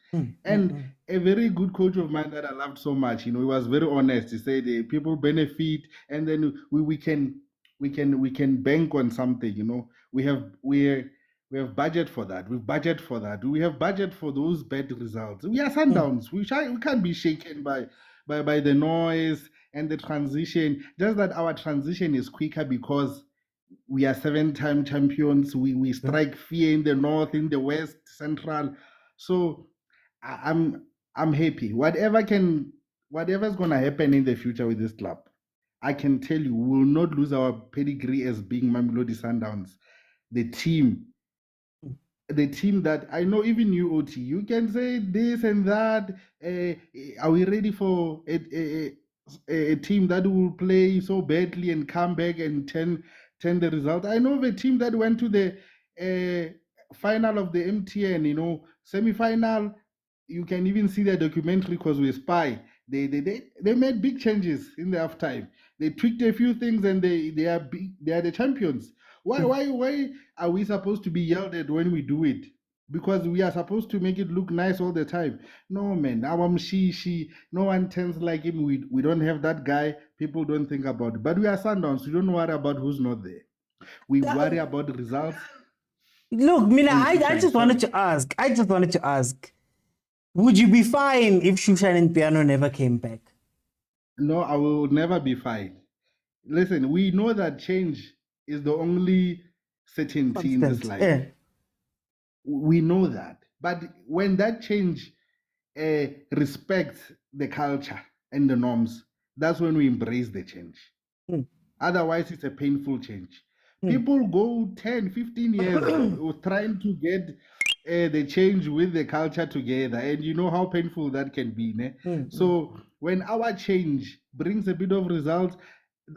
And a very good coach of mine that I loved so much, he was very honest. He said people benefit, and then we can bank on something. We have budget for that. We've budget for that. We have budget for those bad results. We are Sundowns. We can't be shaken by the noise and the transition. Just that our transition is quicker because we are 7-time champions. We strike fear in the north, in the west, central. So I'm happy. Whatever's gonna happen in the future with this club, I can tell you, we will not lose our pedigree as being Mamelodi Sundowns. The team that I know, even you, OT, you can say this and that. Are we ready for a team that will play so badly and come back and turn the result? I know the team that went to the final of the MTN, semi-final. You can even see the documentary because we spy. They made big changes in the halftime. They tweaked a few things and they are the champions. Why are we supposed to be yelled at when we do it? Because we are supposed to make it look nice all the time. No, man, no one turns like him. We don't have that guy. People don't think about it. But we are Sundowns. We don't worry about who's not there. We worry about the results. Look, Mina, I just wanted to ask, would you be fine if Shushan and Piano never came back? No, I will never be fine. Listen, we know that change is the only certainty in this life. Yeah. We know that. But when that change respects the culture and the norms, that's when we embrace the change. Otherwise, it's a painful change. People go 10, 15 years trying to get the change with the culture together, and you know how painful that can be. So when our change brings a bit of results,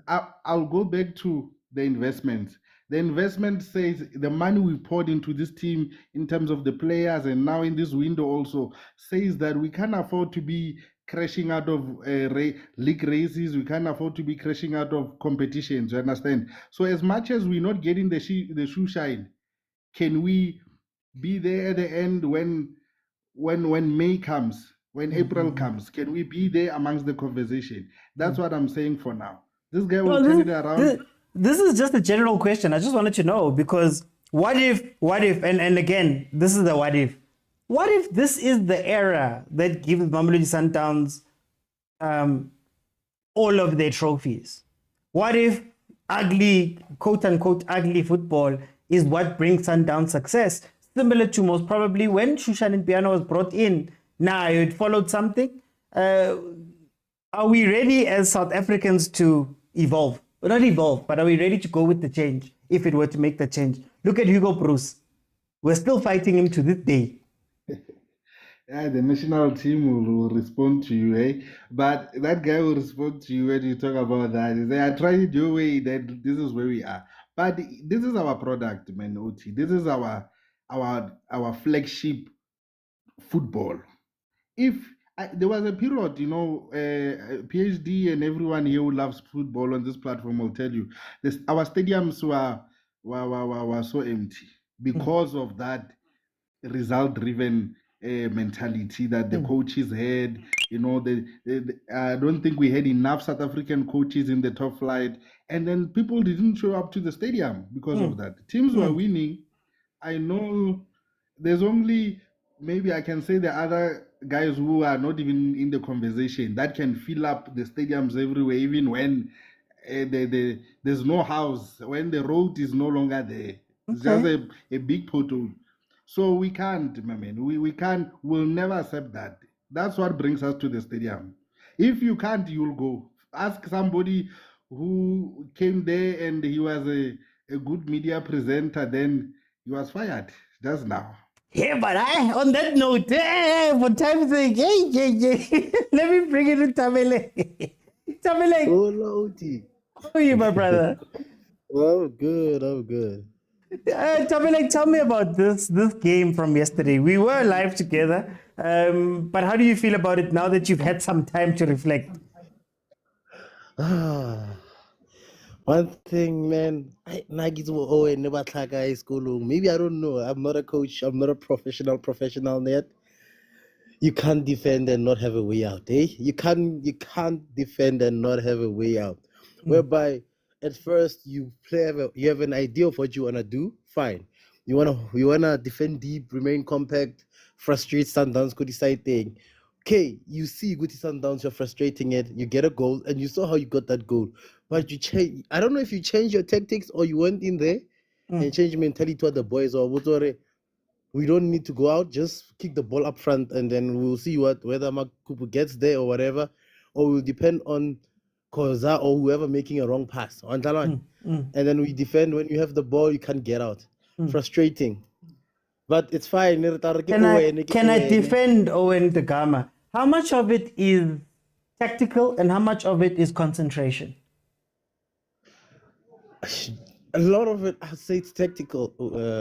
I'll go back to the investments. The investment says the money we poured into this team in terms of the players and now in this window also says that we can't afford to be crashing out of league races. We can't afford to be crashing out of competitions. You understand? So as much as we're not getting the shoe shine, can we be there at the end when May comes, when April comes? Can we be there amongst the conversation? That's what I'm saying for now. This guy will turn it around. This is just a general question. I just wanted to know, because what if, and again, this is the what if. What if this is the era that gives Mamelodi Sundowns all of their trophies? What if ugly, quote unquote, ugly football is what brings Sundowns success? similar to most probably when Shushan and Piano was brought in. Now it followed something. Are we ready as South Africans to evolve? Well, not evolve, but are we ready to go with the change if it were to make the change? Look at Hugo Bruce. We're still fighting him to this day. Yeah, the national team will respond to you, eh? But that guy will respond to you when you talk about that. He say, I tried your way, that this is where we are. But this is our product, man, OT. This is our flagship football. If there was a period, PhD and everyone here who loves football on this platform will tell you, our stadiums were so empty because of that result-driven mentality that the coaches had. I don't think we had enough South African coaches in the top flight, and then people didn't show up to the stadium because of that. Teams were winning. I know there's only, maybe I can say, the other guys who are not even in the conversation that can fill up the stadiums everywhere, even when there's no house, when the road is no longer there. It's just a big pothole. So we can't, my man. We can't, we'll never accept that. That's what brings us to the stadium. If you can't, you'll go. Ask somebody who came there and he was a good media presenter, then he was fired just now. Yeah, but on that note, for time's sake, let me bring it to Tamele. Tamele. Oh, Lodi. How are you, my brother? I'm good. Tamele, tell me about this game from yesterday. We were live together, but how do you feel about it now that you've had some time to reflect? One thing, man, maybe I don't know. I'm not a coach. I'm not a professional yet. You can't defend and not have a way out, eh? You can't defend and not have a way out. Whereby at first you have an idea of what you wanna do, fine. You wanna defend deep, remain compact, frustrate Sundowns, good side thing. Okay, you see good Sundowns, you're frustrating it, you get a goal, and you saw how you got that goal. But you change. I don't know if you changed your tactics or you went in there and changed mentality to the boys or whatever. We don't need to go out, just kick the ball up front and then we'll see whether Makupu gets there or whatever, or we'll depend on khoza or whoever making a wrong pass. And then we defend. When you have the ball, you can't get out. Frustrating. But it's fine. Can I defend Owen Dagama? How much of it is tactical and how much of it is concentration? A lot of it, I'd say it's tactical,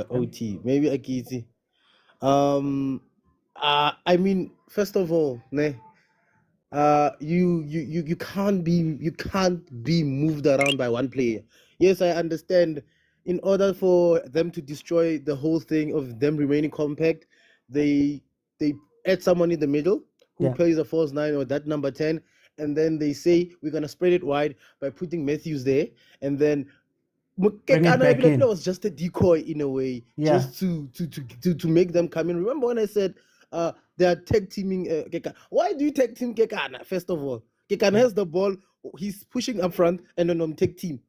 OT. Maybe Akiti. I mean, first of all, you can't be moved around by one player. Yes, I understand. In order for them to destroy the whole thing of them remaining compact, they add someone in the middle who plays a false 9 or that number 10, and then they say we're gonna spread it wide by putting Matthews there, and then that was just a decoy in a way, just to make them come in. Remember when I said they are tag teaming Kekana? Why do you tag team Kekana? First of all, Kekana has the ball, he's pushing up front, and then on tag team.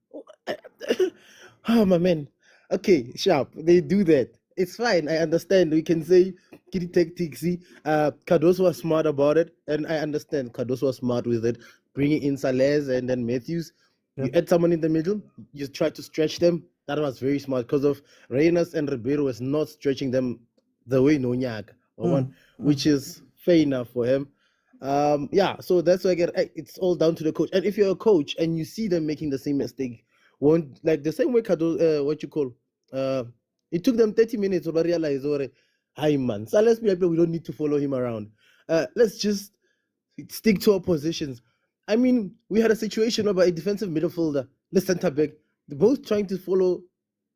Oh my man. Okay, sharp. They do that. It's fine. I understand. We can say Kitty tactics. Cardoso was smart about it, and I understand Cardoso was smart with it. Bringing in Salez and then Matthews. You add someone in the middle, you try to stretch them. That was very smart because of Reynas and Ribeiro was not stretching them the way Nonyak, which is fair enough for him. So that's why it's all down to the coach. And if you're a coach and you see them making the same mistake, like the same way it took them 30 minutes to realize, hi man, so let's be we don't need to follow him around. Let's just stick to our positions. I mean, we had a situation about a defensive midfielder, the centre back, they're both trying to follow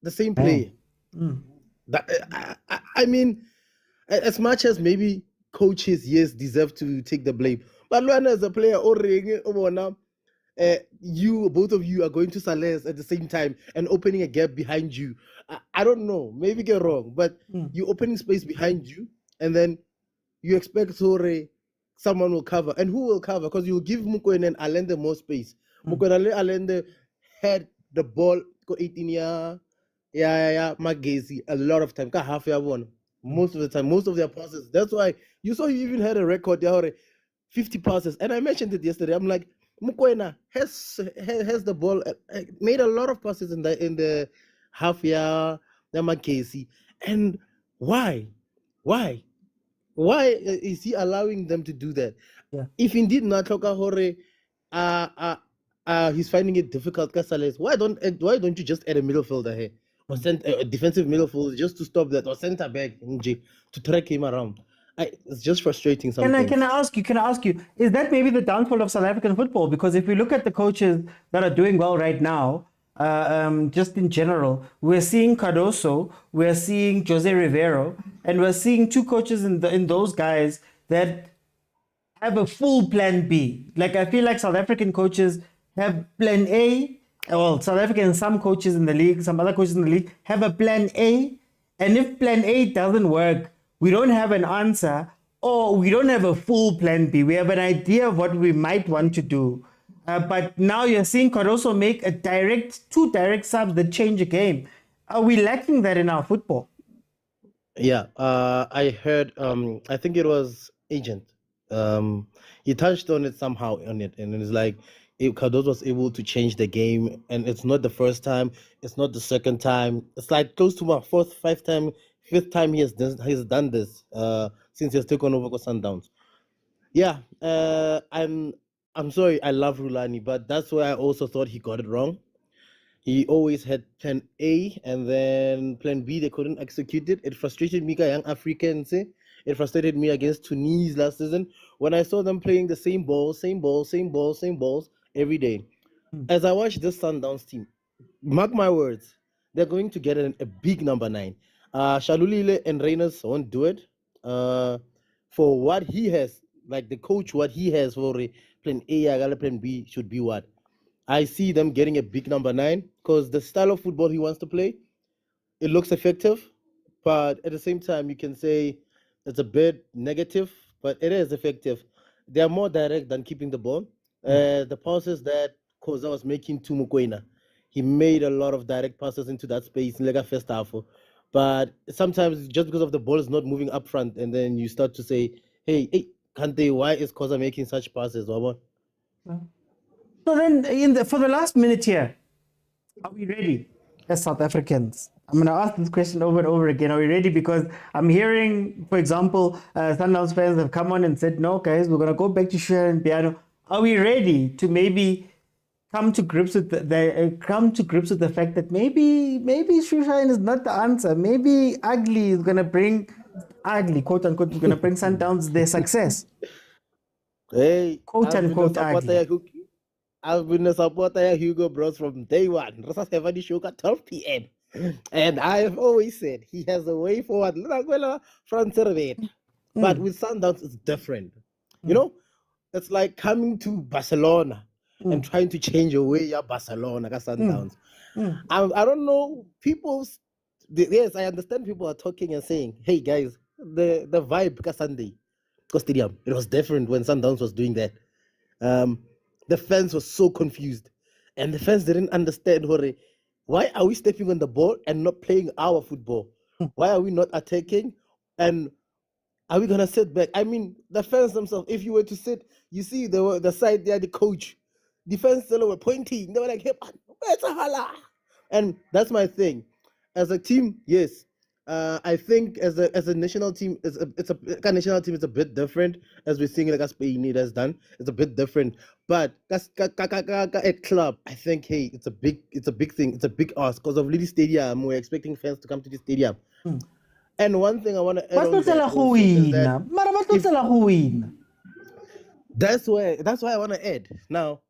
the same player. I mean, as much as maybe coaches, yes, deserve to take the blame, but Luana as a player, both of you are going to Salez at the same time and opening a gap behind you. I don't know, maybe get wrong, but you're opening space behind you, and then you expect someone will cover. And who will cover? Because you'll give Mokwena and Allende more space. Mokwena and Allende had the ball, 18 years, yeah, Magesi, a lot of time. Ka half year one. Most of the time, most of their passes. That's why you saw he even had a record there, 50 passes. And I mentioned it yesterday. I'm like, Mokwena has the ball, made a lot of passes in the half year, the Magesi. And why? Why is he allowing them to do that? Yeah. If indeed Natoka Hore, he's finding it difficult, Casales, why don't you just add a midfielder here, or send a defensive midfielder just to stop that, or center back to track him around? It's just frustrating. Sometimes. Can I ask you, is that maybe the downfall of South African football? Because if we look at the coaches that are doing well right now, just in general, we're seeing Cardoso, we're seeing Jose Rivero, and we're seeing two coaches in those guys that have a full plan B. Like, I feel like South African coaches have plan A. Well, South African, some coaches in the league, some other coaches in the league have a plan A. And if plan A doesn't work, we don't have an answer, or we don't have a full plan B. We have an idea of what we might want to do. But now you're seeing Cardoso make two direct subs that change a game. Are we lacking that in our football? Yeah, I heard, I think it was Agent. He touched on it somehow and it's like, Cardoso was able to change the game, and it's not the first time, it's not the second time. It's like close to my fifth time he has done this since he has taken over Sundowns. Yeah, I'm sorry, I love Rulani, but that's where I also thought he got it wrong. He always had plan A, and then plan B, they couldn't execute it. It frustrated me, young Africans. It frustrated me against Tunis last season when I saw them playing the same balls every day. As I watch this Sundowns team, mark my words, they're going to get a big number 9. Shalulile and Reynolds won't do it. For what he has, like the coach, what he has for plan A, plan B should be what? I see them getting a big number 9 because the style of football he wants to play, it looks effective, but at the same time, you can say it's a bit negative, but it is effective. They are more direct than keeping the ball. The passes that Khoza was making to Mokwena, he made a lot of direct passes into that space in the first half. But sometimes just because of the ball is not moving up front, and then you start to say, hey, Kante, why is Khoza making such passes? So then, for the last minute here, are we ready as South Africans? I'm going to ask this question over and over again. Are we ready? Because I'm hearing, for example, Sundowns fans have come on and said, no, guys, we're going to go back to Share and Piano. Are we ready to maybe come to grips with the fact that maybe Shushan is not the answer? Maybe Ahly is going to bring quote unquote, is going to bring Sundowns their success. Hey, quote unquote, Ahly. I've been a supporter of Hugo Bros from day one. Rasa 70 show at 12 p.m. And I've always said he has a way forward. But with Sundowns, it's different. You know, it's like coming to Barcelona and trying to change your way at Barcelona, Sundowns. I don't know. Yes, I understand people are talking and saying, hey, guys, the vibe Sunday stadium, it was different when Sundowns was doing that. The fans were so confused, and the fans didn't understand, why are we stepping on the ball and not playing our football? Why are we not attacking? And are we going to sit back? I mean, the fans themselves, if you were to sit, you see the side there, the coach, the fans still were pointing. They were like, hey, where's a hala? And that's my thing. As a team, yes. I think as a national team, it's a bit different, as we're seeing like Spain has done. It's a bit different. But a club, I think, hey, it's a big thing. It's a big ask because of Lily Stadium. We're expecting fans to come to the stadium. And one thing I want to add on that's why I want to add. Now,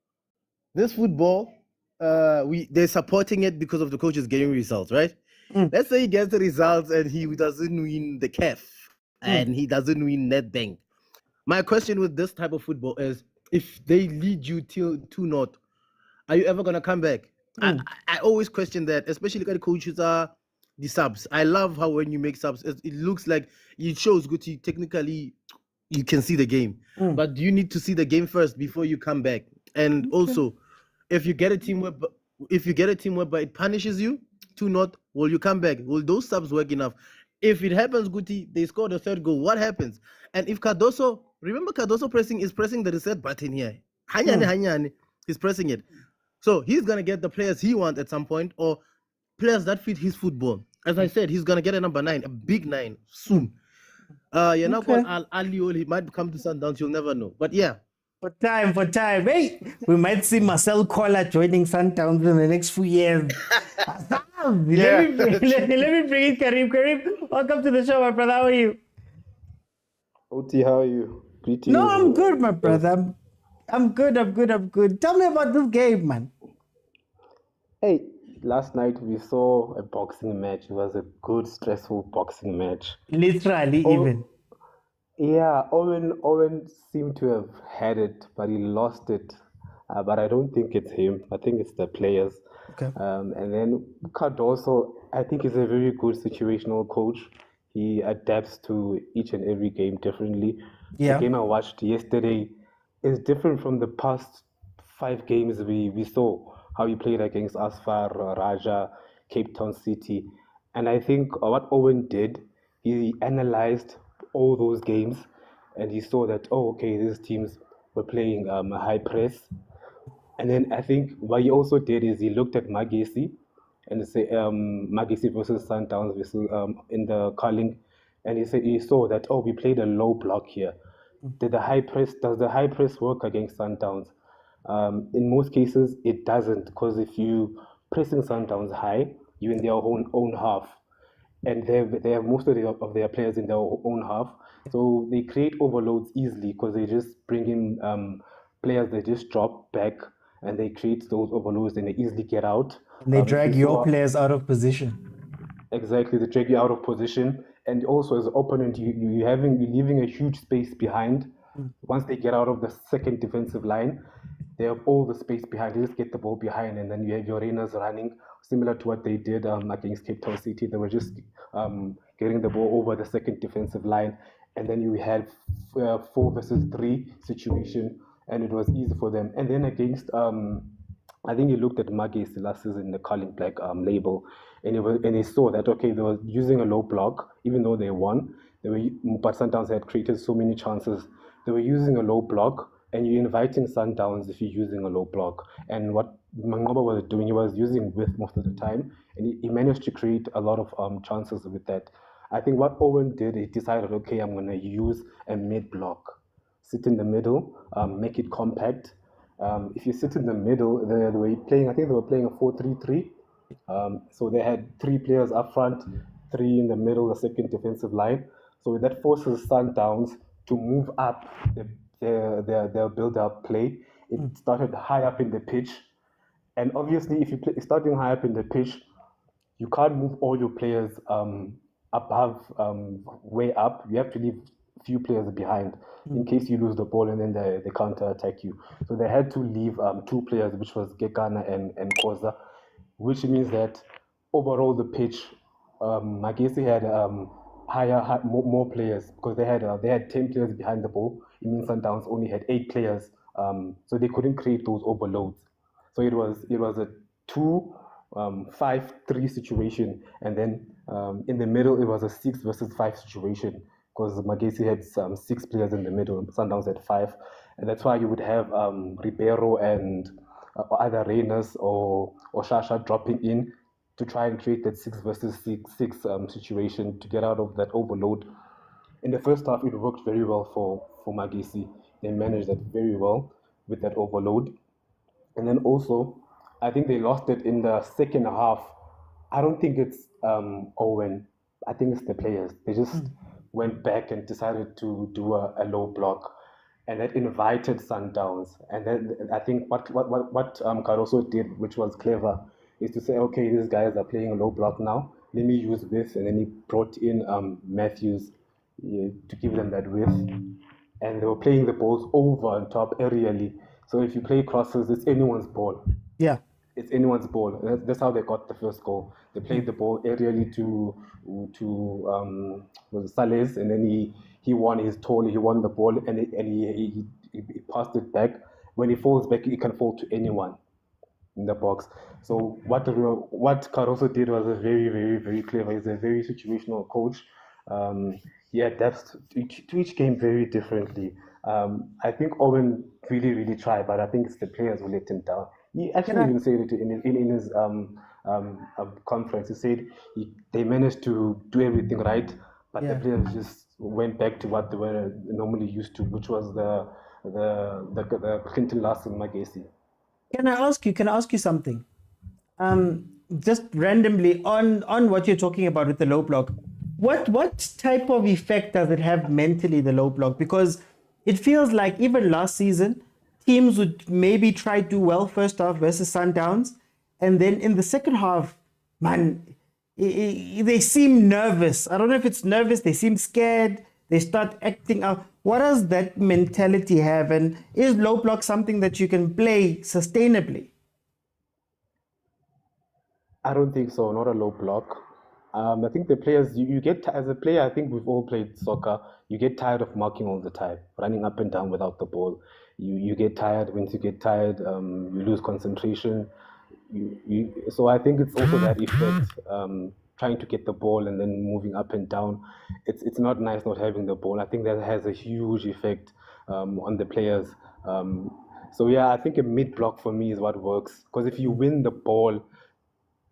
this football, they're supporting it because of the coaches getting results, right? Let's say he gets the results and he doesn't win the CAF and he doesn't win Nedbank. My question with this type of football is, if they lead you till 2-0, are you ever going to come back? I always question that, especially when the coaches are the subs. I love how when you make subs, it looks like it shows good. Technically, you can see the game. But you need to see the game first before you come back. And also, if you get a team whereby it punishes you, 2-0, will you come back? Will those subs work enough? If it happens, Guti, they score the third goal, what happens? And if Cardoso, remember Cardoso is pressing the reset button here. Hanyane, he's pressing it. So he's going to get the players he wants at some point, or players that fit his football. As I said, he's going to get a number 9, a big 9, soon. You're not called Ahly, he might come to Sundowns, you'll never know. But yeah. For time. Hey, we might see Marcel Koller joining Sundowns in the next few years. Let me bring in Karim. Karim, welcome to the show, my brother. How are you? Oti, how are you? Greetings. No, I'm good, my brother. I'm good. Tell me about this game, man. Hey, last night we saw a boxing match. It was a good, stressful boxing match. Literally, even. Yeah, Owen seemed to have had it, but he lost it. But I don't think it's him. I think it's the players. Okay. And then Cardoso, I think he's a very good situational coach. He adapts to each and every game differently. Yeah. The game I watched yesterday is different from the past 5 games we saw. How he played against Asfar, Raja, Cape Town City. And I think what Owen did, he analyzed all those games and he saw that, these teams were playing a high press. And then I think what he also did is he looked at Magesi and say Magesi versus Sundowns in the Carling, and he saw that we played a low block here. Does the high press work against Sundowns? In most cases, it doesn't, because if you pressing Sundowns high, you're in their own half, and they have most of their players in their own half, so they create overloads easily because they just bring in players that just drop back and they create those overloads and they easily get out. And they drag your players out of position. Exactly, they drag you out of position, and also as an opponent, you're leaving a huge space behind. Once they get out of the second defensive line, they have all the space behind. They just get the ball behind, and then you have your runners running, similar to what they did against Cape Town City. They were just getting the ball over the second defensive line, and then you had 4 versus 3 situation, and it was easy for them. And then against, I think he looked at Magis last season in the Carling Black label, and he saw that, they were using a low block, even though they won. But Sundowns had created so many chances. They were using a low block, and you're inviting Sundowns if you're using a low block. And what Mangoba was doing, he was using width most of the time, and he managed to create a lot of chances with that. I think what Owen did, he decided, I'm going to use a mid block. Sit in the middle, make it compact. If you sit in the middle, they were playing, I think they were playing a 4-3-3. So they had 3 players up front, 3 in the middle, the second defensive line. So that forces Sundowns to move up their build-up play. It started high up in the pitch. And obviously, if you play starting high up in the pitch, you can't move all your players above, way up. You have to leave few players behind in case you lose the ball and then they counter-attack you. So they had to leave 2 players, which was Gekana and khoza, which means that overall the pitch, Magesi had more players because they had 10 players behind the ball. It means Sundowns only had 8 players, so they couldn't create those overloads. So it was a 2-5-3 situation, and then in the middle it was a 6 versus 5 situation because Magesi had 6 players in the middle, Sundowns had 5, and that's why you would have Ribeiro and either Reyners or Shasha dropping in to try and create that 6 versus 6 situation to get out of that overload. In the first half, it worked very well for Magesi. They managed that very well with that overload. And then also, I think they lost it in the second half. I don't think it's Owen. I think it's the players. They just went back and decided to do a low block. And that invited Sundowns. And then I think what Caruso did, which was clever, is to say, okay, these guys are playing a low block now. Let me use this. And then he brought in Matthews to give them that width. And they were playing the balls over on top aerially. So if you play crosses, it's anyone's ball. Yeah. It's anyone's ball. That's how they got the first goal. They played the ball aerially to Sales, and then he won his tall. He won the ball, and he passed it back. When he falls back, he can fall to anyone. in the box. So what Caruso did was a very, very, very clever. He's a very situational coach. He adapts to each game very differently. I think Owen really, really tried, but I think it's the players who let him down. He actually even said it in his conference. He said they managed to do everything right, but the players just went back to what they were normally used to, which was the Clinton Larson Magesi. Can I ask you something? Just randomly on what you're talking about with the low block. What type of effect does it have mentally, the low block? Because it feels like even last season, teams would maybe try to do well first half versus Sundowns, and then in the second half, man, they seem nervous. I don't know if it's nervous, they seem scared, they start acting out. What does that mentality have? And is low block something that you can play sustainably? I don't think so, not a low block. I think the players, you get, as a player, I think we've all played soccer, you get tired of marking all the time, running up and down without the ball. You get tired. Once you get tired, you lose concentration. So I think it's also that effect, trying to get the ball and then moving up and down. It's not nice not having the ball. I think that has a huge effect on the players. So yeah, I think a mid block for me is what works, because if you win the ball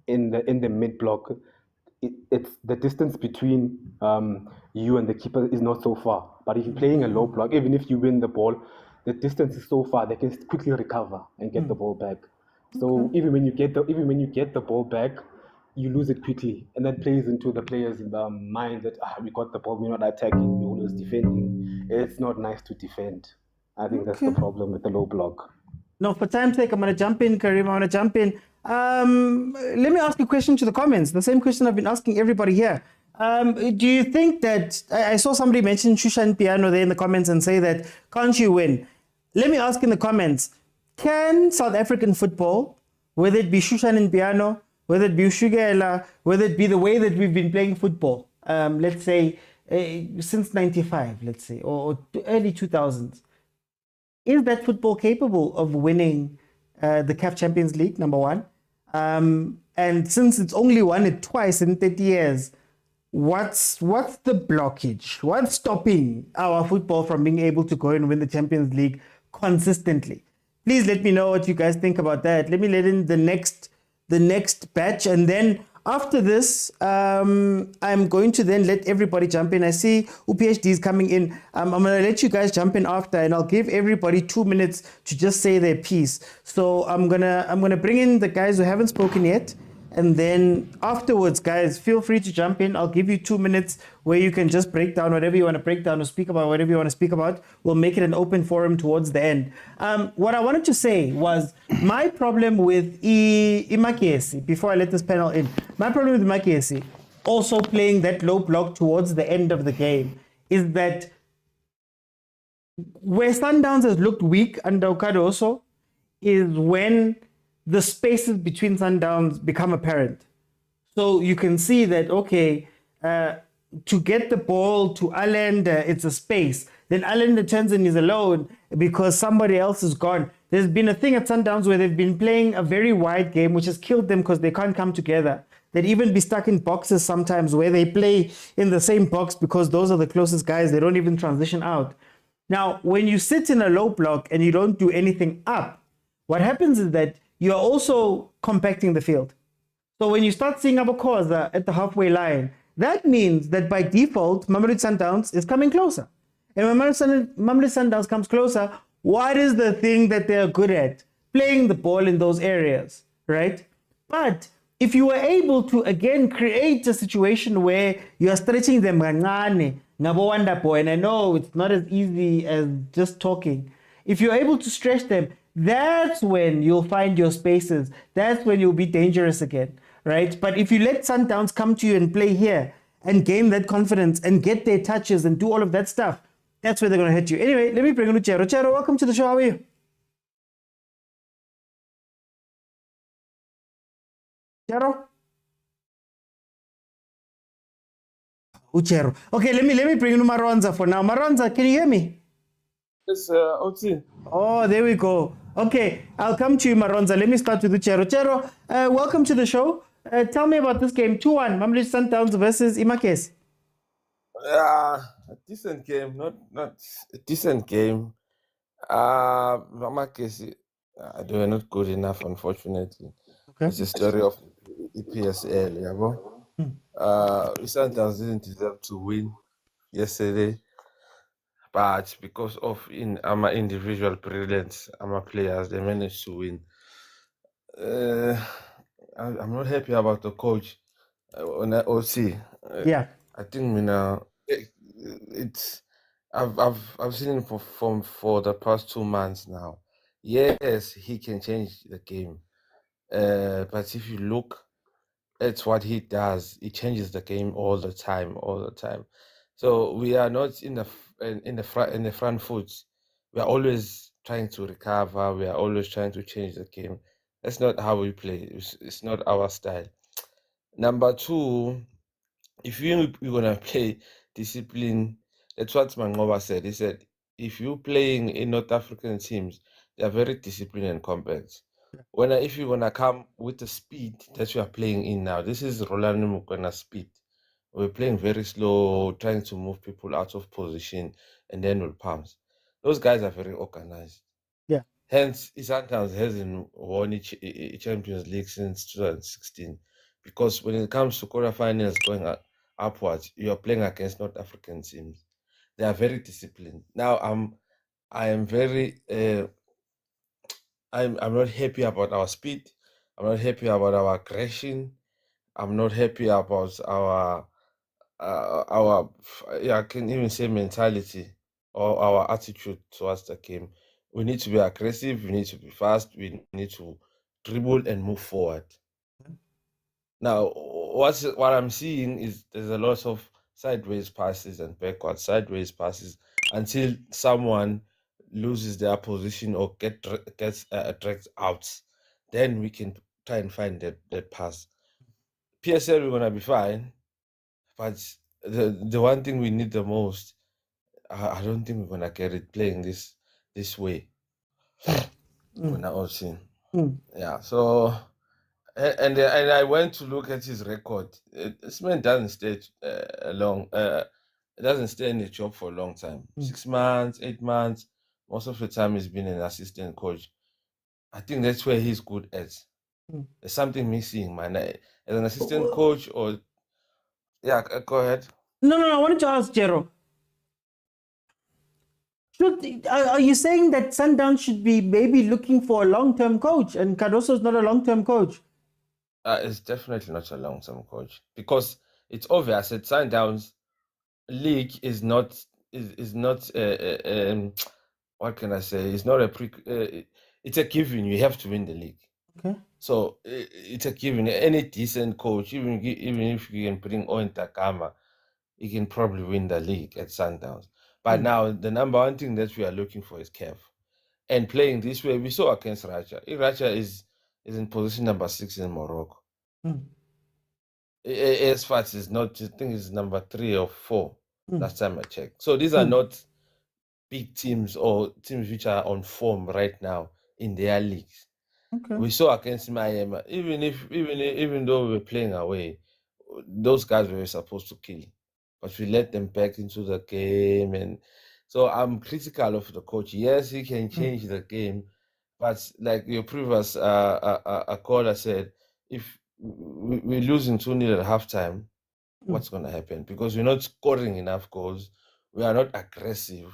in the mid block, it's the distance between you and the keeper is not so far. But if you're playing a low block, even if you win the ball, the distance is so far they can quickly recover and get the ball back. So even when you get the ball back, you lose it quickly, and that plays into the players' mind that we got the ball, we're not attacking, we're always defending. It's not nice to defend. I think that's the problem with the low block. No, for time's sake, I'm going to jump in, Karim. I'm going to jump in. Let me ask a question to the comments. The same question I've been asking everybody here. Do you think that, I saw somebody mention Shushan Piano there in the comments and say that, can't you win? Let me ask in the comments, can South African football, whether it be Shushan and Piano, whether it be Ushugela, whether it be the way that we've been playing football, let's say since 95, let's say, or early 2000s, is that football capable of winning the CAF Champions League, number one? And since it's only won it twice in 30 years, what's the blockage? What's stopping our football from being able to go and win the Champions League consistently? Please let me know what you guys think about that. Let me let in the next batch, and then after this, I'm going to then let everybody jump in. I see UPHD is coming in. I'm going to let you guys jump in after, and I'll give everybody 2 minutes to just say their piece. So I'm gonna bring in the guys who haven't spoken yet, and then afterwards, guys, feel free to jump in. I'll give you 2 minutes where you can just break down whatever you want to break down or speak about whatever you want to speak about. We'll make it an open forum towards the end. What I wanted to say was my problem with Imakiesi, before I let this panel in, my problem with Imakiesi, also playing that low block towards the end of the game, is that where Sundowns has looked weak under Okadoso is when the spaces between Sundowns become apparent. So you can see that, okay, to get the ball to Allende, it's a space. Then Allende turns and is alone because somebody else is gone. There's been a thing at Sundowns where they've been playing a very wide game, which has killed them because they can't come together. They'd even be stuck in boxes sometimes where they play in the same box because those are the closest guys. They don't even transition out. Now, when you sit in a low block and you don't do anything up, what happens is that you're also compacting the field. So when you start seeing khoza at the halfway line, that means that by default, Mamelodi Sundowns is coming closer. And when Mamelodi Sundowns comes closer, what is the thing that they're good at? Playing the ball in those areas, right? But if you were able to, again, create a situation where you are stretching them, and I know it's not as easy as just talking. If you're able to stretch them, that's when you'll find your spaces. That's when you'll be dangerous again, right? But if you let Sundowns come to you and play here and gain that confidence and get their touches and do all of that stuff, that's where they're going to hit you. Anyway, let me bring in Chero. Chero, welcome to the show. How are you? Chero? Uchero. Okay, let me bring in Maronza for now. Maronza, can you hear me? Yes, OT. Oh, there we go. Okay, I'll come to you, Maronza. Let me start with Chero. Chero, welcome to the show. Tell me about this game. 2-1, Mamelodi Sundowns versus Imakes. A decent game, not a decent game. Imakes, they were not good enough, unfortunately. Okay. It's a story of EPSL, Sundowns didn't deserve to win yesterday, but because of our individual brilliance, our players, they managed to win. I'm not happy about the coach on that OC. Yeah. I think I've seen him for the past 2 months now. Yes, he can change the game, but if you look at what he does, he changes the game all the time. So we are not in the front foot. We are always trying to recover. We are always trying to change the game. That's not how we play. It's not our style. Number two, if we're gonna play discipline, that's what Mangoba said. He said, if you're playing in North African teams, they are very disciplined and compact. If you're gonna come with the speed that you are playing in now, this is Rulani Mokwena speed. We're playing very slow, trying to move people out of position, and then we'll pounce. Those guys are very organized. Yeah. Hence, Sundowns hasn't won a Champions League since 2016. Because when it comes to quarterfinals going upwards, you are playing against North African teams. They are very disciplined. Now, I am very I'm not happy about our speed. I'm not happy about our aggression. I'm not happy about our I can even say mentality or our attitude towards the game. We need to be aggressive. We need to be fast. We need to dribble and move forward. Now, what I'm seeing is there's a lot of sideways passes and backward sideways passes until someone loses their position or gets dragged out. Then we can try and find that pass. PSL, we're gonna be fine, but the one thing we need the most, I don't think we're gonna get it playing this way. We're not all seeing. Yeah, so. And I went to look at his record. This man doesn't stay long. It doesn't stay in the job for a long time. 6 months, 8 months. Most of the time, he's been an assistant coach. I think that's where he's good at. There's something missing, man. As an assistant coach, or go ahead. No. I wanted to ask Jero. Are you saying that Sundowns should be maybe looking for a long-term coach, and Cardoso is not a long-term coach? It's definitely not a long-term coach, because it's obvious that Sundowns league is not what can I say? It's not it's a given. You have to win the league. Okay. So it's a given. Any decent coach, even if you can bring Owen Takama, he can probably win the league at Sundowns. But now the number one thing that we are looking for is CAF. And playing this way, we saw against Raja. Raja is in position number 6 in Morocco. AS Fats is not, I think it's number 3 or 4 last time I checked. So these are not big teams or teams which are on form right now in their leagues. Okay. We saw against Miami, even though we were playing away, those guys were supposed to kill. But we let them back into the game. And so I'm critical of the coach. Yes, he can change the game. But like your previous caller said, if we're losing 2-0 at halftime, what's going to happen? Because we're not scoring enough goals. We are not aggressive.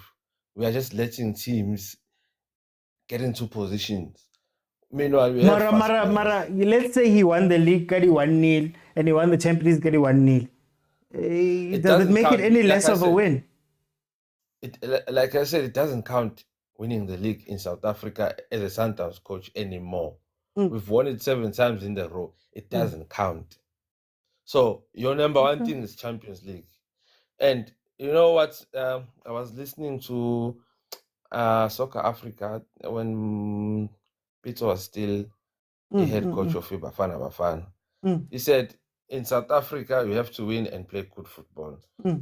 We are just letting teams get into positions. Meanwhile, we have Mara, let's say he won the league, got 1-0, and he won the Champions League, got 1-0. Does it make it any less of a win? Like I said, it doesn't count winning the league in South Africa as a Sundowns coach anymore. We've won it 7 times in a row. It doesn't count. So your number one thing is Champions League. And you know what? I was listening to Soccer Africa when Pitso was still the head coach of Bafana. He said, in South Africa, you have to win and play good football.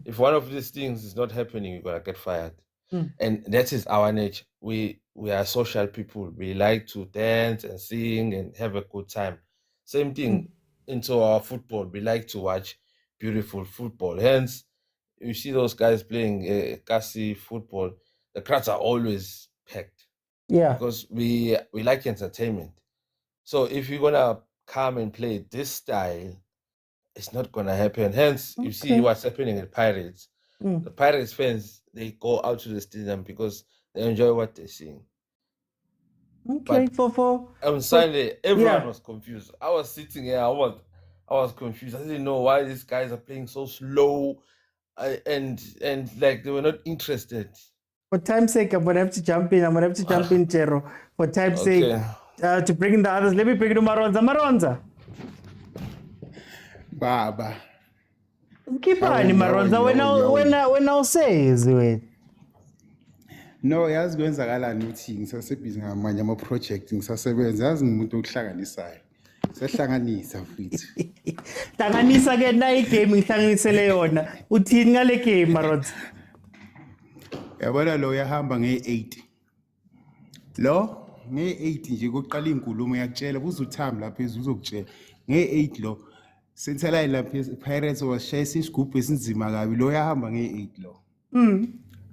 If one of these things is not happening, you're going to get fired. And that is our nature. We are social people. We like to dance and sing and have a good time. Same thing into our football. We like to watch beautiful football. Hence, you see those guys playing Kasi football, the crowds are always packed. Yeah. Because we like entertainment. So if you're gonna come and play this style, it's not gonna happen. Hence, you see what's happening at Pirates. The Pirates fans, they go out to the stadium because they enjoy what they're seeing. Okay, But on Sunday, everyone was confused. I was sitting here, I was confused. I didn't know why these guys are playing so slow, and like they were not interested. For time's sake, I'm gonna have to jump in. Chero. For time's sake, to bring in the others. Let me bring it to Maronza. Baba. Keep on, Maronza. When I'll say is it. No, yazi kwenzakalani ukuthi ngisasebhizi ngamanye ama project ngisasebenza yazi umuntu okuhlanganisayo. Sehlanganisa mfethu. Hlanganisa ke na igame ngihlanganisele yona. Uthini ngale game Maronza? Yabona lo yahamba nge8. Lo nge8 nje koqala inkulumo yakutshela uzuthami lapha phezulu uzokutshela. Nge8 lo Central lapha Pirates washaya isigubhu esinzima kabi lo yahamba nge8 lo.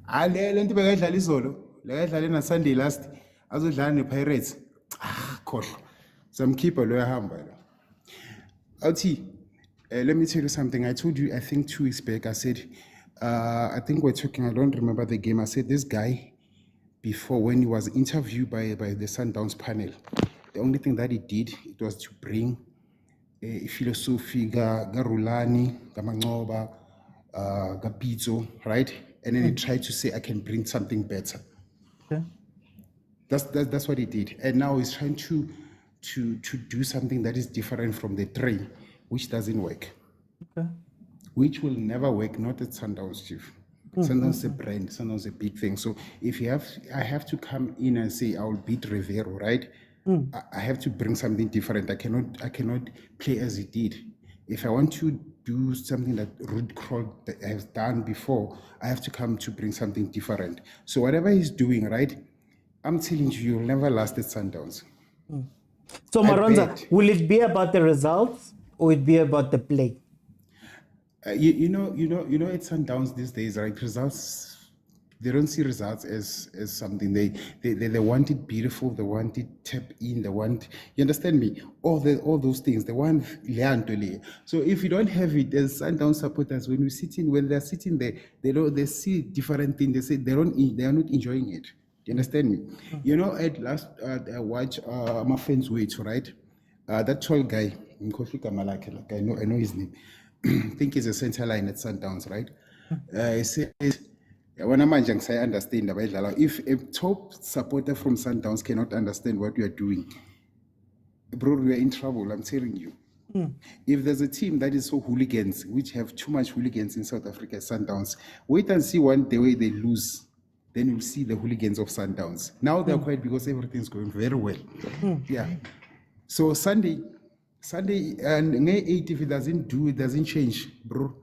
Ale lento bekadlala izolo, lekadlala na Sunday last azodlala nePirates. Khohlwa. Samkhipha lo yahamba lo. Awuthi let me tell you something. I told you I think 2 weeks back I said I think we're talking, I don't remember the game. I said this guy before when he was interviewed by the Sundowns panel, the only thing that he did it was to bring a philosophy ga rulani, ga mancoba, ga Pitso, right? And then he tried to say I can bring something better. Okay. That's what he did. And now he's trying to do something that is different from the 3, which doesn't work. Okay. Which will never work, not at Sundowns, Chief. Sundowns is a brand, Sundowns is a big thing. So if I have to come in and say I will beat Rivero, right? I have to bring something different. I cannot play as he did. If I want to do something that Ruud Krol has done before, I have to come to bring something different. So whatever he's doing, right? I'm telling you, you'll never last at Sundowns. So Maronza, will it be about the results or will it be about the play? You know, at Sundowns these days, right? Results, they don't see results as something. They want it beautiful. They want it tap in. They want, you understand me? All those things. They want leantole. So if you don't have it as Sundowns supporters, when they're sitting there, they see different things. They say they are not enjoying it. You understand me? You know, at last I watched my friend's weight, right? That tall guy, I know his name. I think he's a center line at Sundowns, right? He said, when I understand if a top supporter from Sundowns cannot understand what we are doing, bro, we are in trouble, I'm telling you. If there's a team that is so hooligans, which have too much hooligans in South Africa, Sundowns, wait and see the way they lose. Then you'll see the hooligans of Sundowns. Now they're quiet because everything's going very well. Yeah. So Sunday, and 8, if it doesn't change, bro,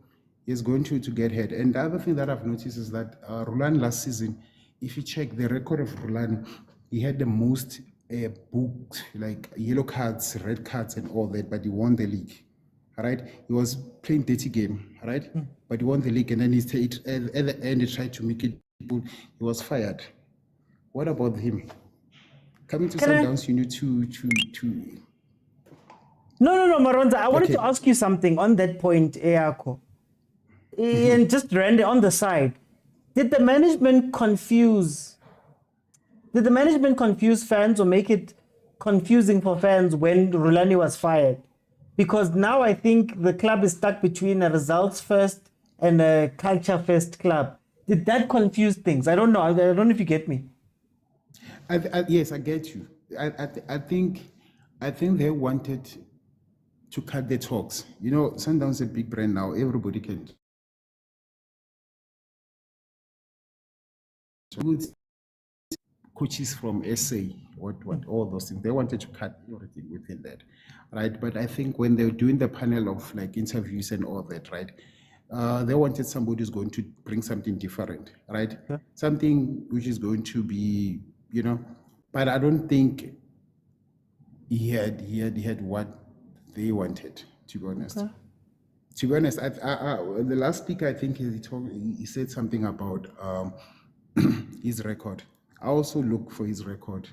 is going to get hurt. And the other thing that I've noticed is that Rulani last season, if you check the record of Rulani, he had the most booked, like yellow cards, red cards, and all that, but he won the league. All right, he was playing dirty game, right? But he won the league, and then at the end he tried to make it. He was fired. What about him? Coming to Sundowns, you need to. No, Maronza. I wanted to ask you something on that point, Eako. And just random on the side, did the management confuse fans or make it confusing for fans when Rulani was fired? Because now I think the club is stuck between a results first and a culture first club. Did that confuse things? I don't know. I don't know if you get me. Yes, I get you. I think they wanted to cut the talks. You know, Sundowns is a big brand now. Everybody can. Coaches from SA, what all those things. They wanted to cut everything within that, right? But I think when they were doing the panel of like interviews and all that, right? They wanted somebody who's going to bring something different, right? Something which is going to be, but I don't think he had what they wanted, to be honest. Okay. To be honest, the last speaker, I think he said something about his record. I also look for his record.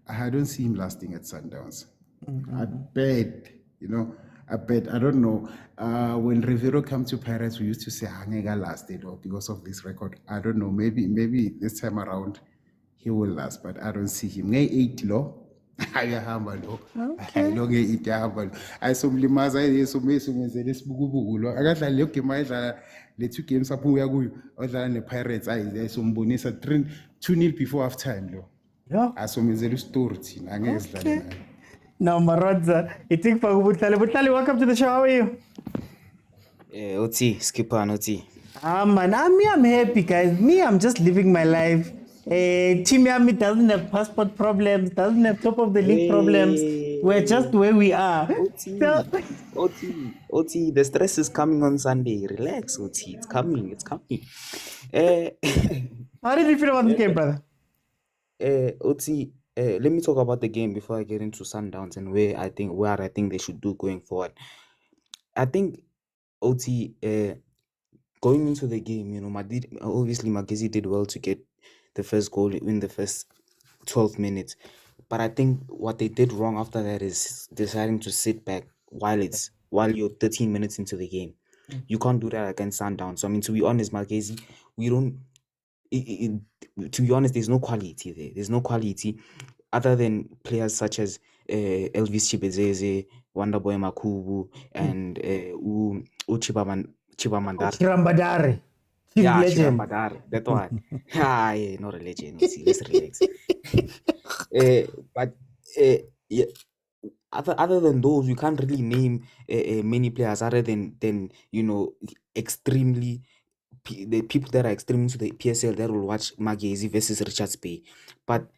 I don't see him lasting at Sundowns. I bet, I don't know. When Rivero came to Pirates, we used to say Hangega lasted or because of this record. I don't know. Maybe this time around he will last, but I don't see him. Ngay 8 lo. Ayahamba lo. Lo nge 8 yahamba lo. Ayisomlimaza yesomezele sibukubuku lo. Akadlala le game ayidlala le 2 games apho uya kuyo. Odlala nePirates ayisombonisa 2-0 before half time lo. Yeah. Asomezele story thina angeke sidlale naye. Now, Marodza, Butlali, welcome to the show. How are you? Oti, skipper, Oti. Man, I'm happy, guys. I'm just living my life. Team Yami doesn't have passport problems, doesn't have top of the league problems. We're just where we are. Oti, the stress is coming on Sunday. Relax, Oti. It's coming. How did you feel about the game, brother? Oti, let me talk about the game before I get into Sundowns and where I think they should do going forward. I think OT going into the game, obviously Magezi did well to get the first goal in the first 12 minutes. But I think what they did wrong after that is deciding to sit back while you're 13 minutes into the game. You can't do that against Sundowns. So I mean, to be honest, Magezi, we don't. To be honest, there's no quality there. There's no quality other than players such as Elvis Chibezeze, Wonderboy Makubu, and Chibamandare. Chirambadare. Yeah, Legend. Chirambadare. That one. Yeah, not a legend. Let's relax. But yeah, other than those, you can't really name many players other than extremely. The people that are extreme into the PSL that will watch Magezi versus Richards Bay, but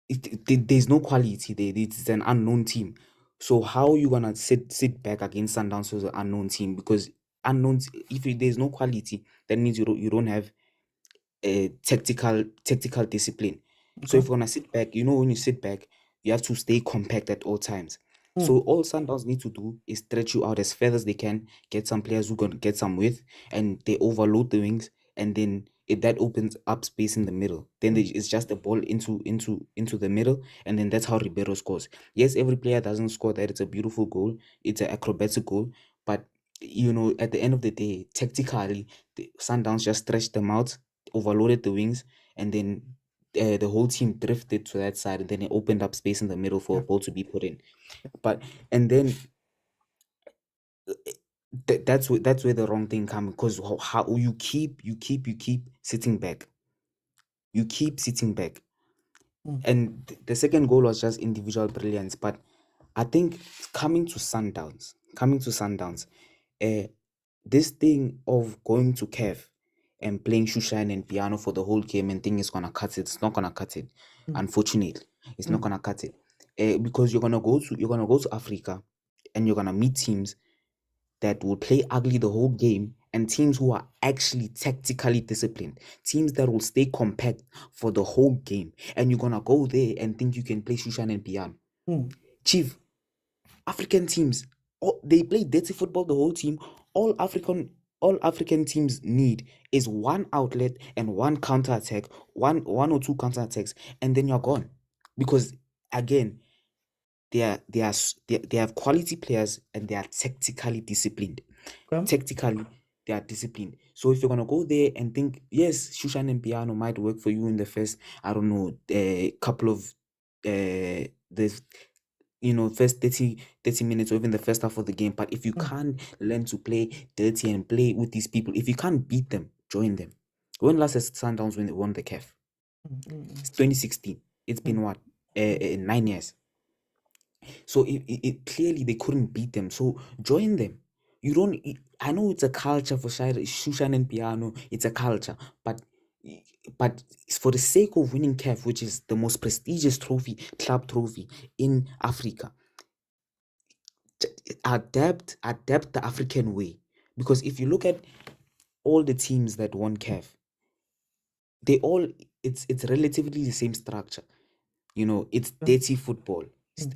there's no quality there. It's an unknown team. So how are you gonna sit back against Sundowns as an unknown team? Because if there's no quality, that means you don't have a tactical discipline. So if you're gonna sit back, when you sit back, you have to stay compact at all times. So all Sundowns need to do is stretch you out as far as they can, get some players who can get some width, and they overload the wings, and then that opens up space in the middle. Then it's just a ball into the middle, and then that's how Ribeiro scores. Yes, every player doesn't score that. It's a beautiful goal. It's an acrobatic goal, but at the end of the day, tactically, the Sundowns just stretched them out, overloaded the wings, and then the whole team drifted to that side, and then it opened up space in the middle for a ball to be put in. And then that's where the wrong thing comes, because how you keep sitting back. You keep sitting back. And the second goal was just individual brilliance. But I think coming to Sundowns, this thing of going to CAF and playing Shushan and piano for the whole game and think it's gonna cut it. It's not gonna cut it. Unfortunately, it's not gonna cut it. Because you're gonna go to Africa and you're gonna meet teams that will play ugly the whole game, and teams who are actually tactically disciplined, teams that will stay compact for the whole game, and you're gonna go there and think you can play Shushan and piano. Chief, African teams, they play dirty football the whole team. All African teams need is one outlet and one counter attack, one or two counter attacks, and then you're gone. Because again, they have quality players and they are tactically disciplined. Tactically, they are disciplined. So if you're gonna go there and think, yes, Shushan and piano might work for you in the first, couple of first 30 minutes or even the first half of the game. But if you can't learn to play dirty and play with these people, if you can't beat them, join them. When last has Sundowns when they won the CAF? It's 2016. It's been what? 9 years. So it clearly they couldn't beat them. So join them. I know it's a culture for Shushan and piano. It's a culture, but for the sake of winning CAF, which is the most prestigious club trophy in Africa, adapt the African way, Because if you look at all the teams that won CAF, it's relatively the same structure. You know, it's dirty football.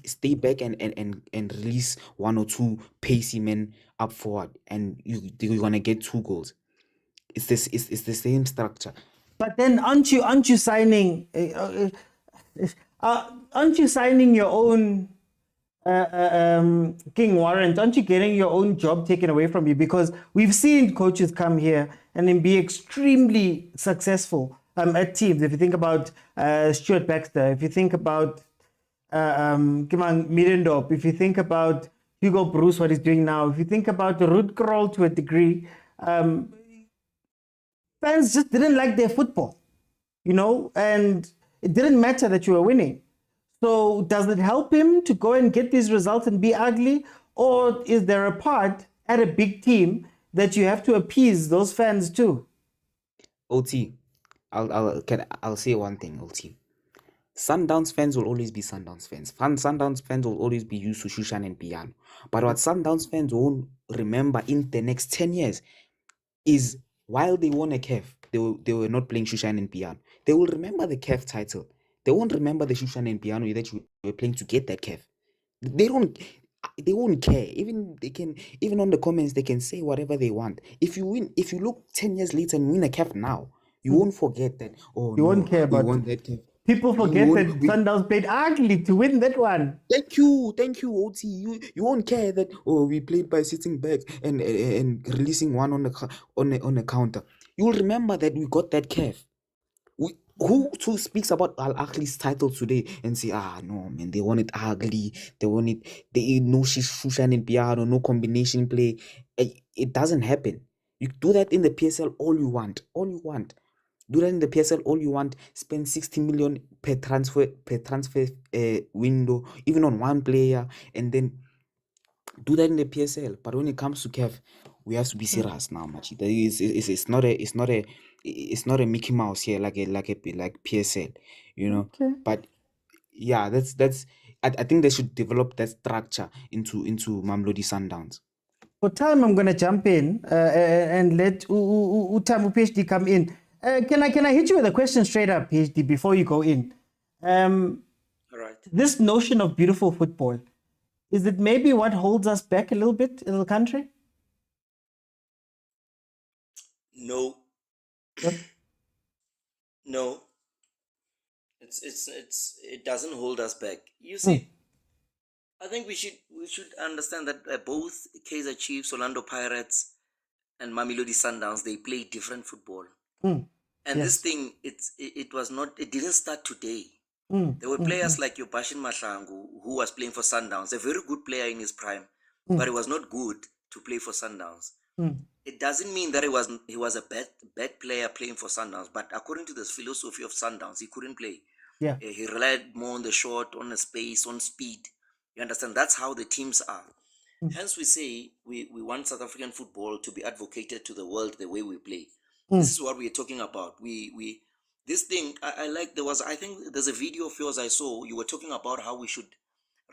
Stay back and release one or two pacey men up forward, and you're gonna get 2 goals. It's the same structure. But then aren't you signing aren't you signing your own King Warrant? Aren't you getting your own job taken away from you? Because we've seen coaches come here and then be extremely successful at teams. If you think about Stuart Baxter, if you think about Kimang Middendorp, if you think about Hugo Bruce, what he's doing now, if you think about Ruud Krol to a degree, fans just didn't like their football, you know, and it didn't matter that you were winning. So does it help him to go and get these results and be ugly? Or is there a part at a big team that you have to appease those fans too? OT, I'll say one thing, OT. Sundowns fans will always be Sundowns fans. Sundowns fans will always be used to Shushan and Piano. But what Sundowns fans won't remember in the next 10 years is while they won a CAF, they were not playing Shushan and Piano. They will remember the CAF title. They won't remember the Shushan and Piano that you were playing to get that CAF. They won't care. Even on the comments, they can say whatever they want. If you look 10 years later and win a CAF now, you won't forget that. Oh, you won't care about won that CAF. People forget that Sundowns played ugly to win that one. Thank you, OT. You won't care that we played by sitting back and releasing one on the counter. You will remember that we got that CAF. Who speaks about Al Ahly's title today and say, no man, they want it ugly, they no Shushan and Piano, no combination play. It doesn't happen. You do that in the PSL all you want. Do that in the PSL all you want. Spend 60 million per transfer window, even on one player, and then do that in the PSL. But when it comes to CAF, we have to be serious now, Machi. It's not a Mickey Mouse here like PSL, you know. Okay. But yeah, that's I think they should develop that structure into Mamelodi Sundowns. For time, I'm gonna jump in and let Utamu PhD come in. Can I hit you with a question straight up, PhD, before you go in? All right. This notion of beautiful football, is it maybe what holds us back a little bit in the country? No. No. It doesn't hold us back. You see, I think we should understand that both Kaizer Chiefs, Orlando Pirates, and Mamelodi Sundowns, they play different football. And this thing, it didn't start today. There were players like your Bashin Mahlangu, who was playing for Sundowns, a very good player in his prime, but he was not good to play for Sundowns. It doesn't mean that he was a bad player playing for Sundowns, but according to this philosophy of Sundowns, he couldn't play. Yeah. He relied more on the shot, on the space, on speed. You understand? That's how the teams are. Hence, we say we want South African football to be advocated to the world the way we play. This is what we're talking about. This thing, I like, I think there's a video of yours I saw, you were talking about how we should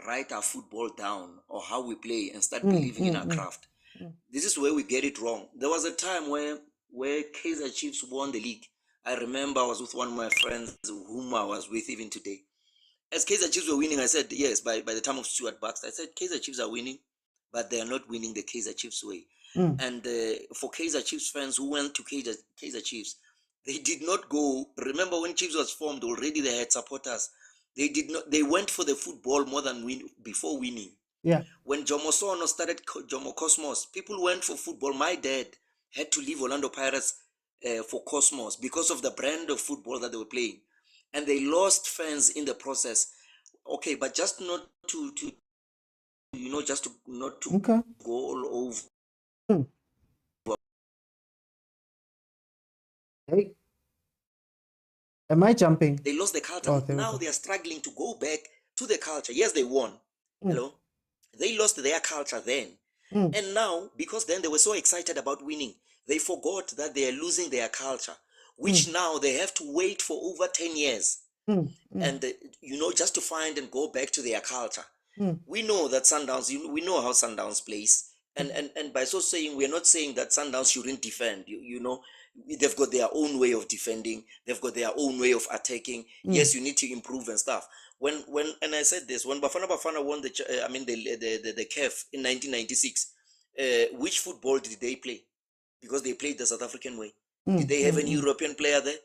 write our football down or how we play and start believing in our craft. This is where we get it wrong. There was a time where Kaizer Chiefs won the league. I remember I was with one of my friends whom I was with even today. As Kaizer Chiefs were winning, I said, yes, by the time of Stuart Baxter, I said, Kaizer Chiefs are winning, but they are not winning the Kaizer Chiefs way. And for Kaizer Chiefs fans who went to Kaizer Chiefs, they did not go. Remember when Chiefs was formed, already they had supporters. They went for the football more than before winning. Yeah. When Jomo Sono started Jomo Cosmos, people went for football. My dad had to leave Orlando Pirates for Cosmos because of the brand of football that they were playing. And they lost fans in the process. Okay, but just not to go all over. Hey. Am I jumping? They lost the culture. Now they are struggling to go back to the culture. Yes, they won. Hello? They lost their culture then. And now, because then they were so excited about winning, they forgot that they are losing their culture, which now they have to wait for over 10 years. And, just to find and go back to their culture. We know that Sundowns, we know how Sundowns plays. And by so saying, we're not saying that Sundowns shouldn't defend. You know, they've got their own way of defending. They've got their own way of attacking. Yes, you need to improve and stuff. When and I said this, when Bafana won the CAF in 1996, which football did they play? Because they played the South African way. Did they have any European player there?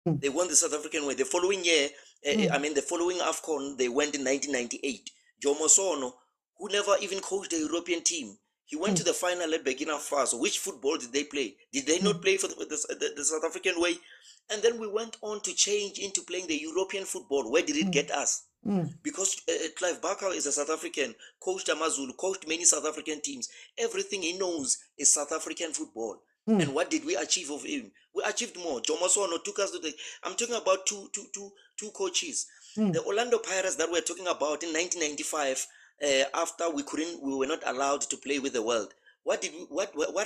They won the South African way. The following year, the following AFCON, they went in 1998. Joe Mosono, who never even coached a European team, he went to the final at Burkina Faso. Which football did they play? Did they not play for the South African way? And then we went on to change into playing the European football. Where did it get us? Because Clive Barker is a South African, coached Amazulu, coached many South African teams. Everything he knows is South African football. And what did we achieve of him? We achieved more. Jomo Sono took us to the... I'm talking about two coaches. The Orlando Pirates that we're talking about in 1995, after we were not allowed to play with the world. What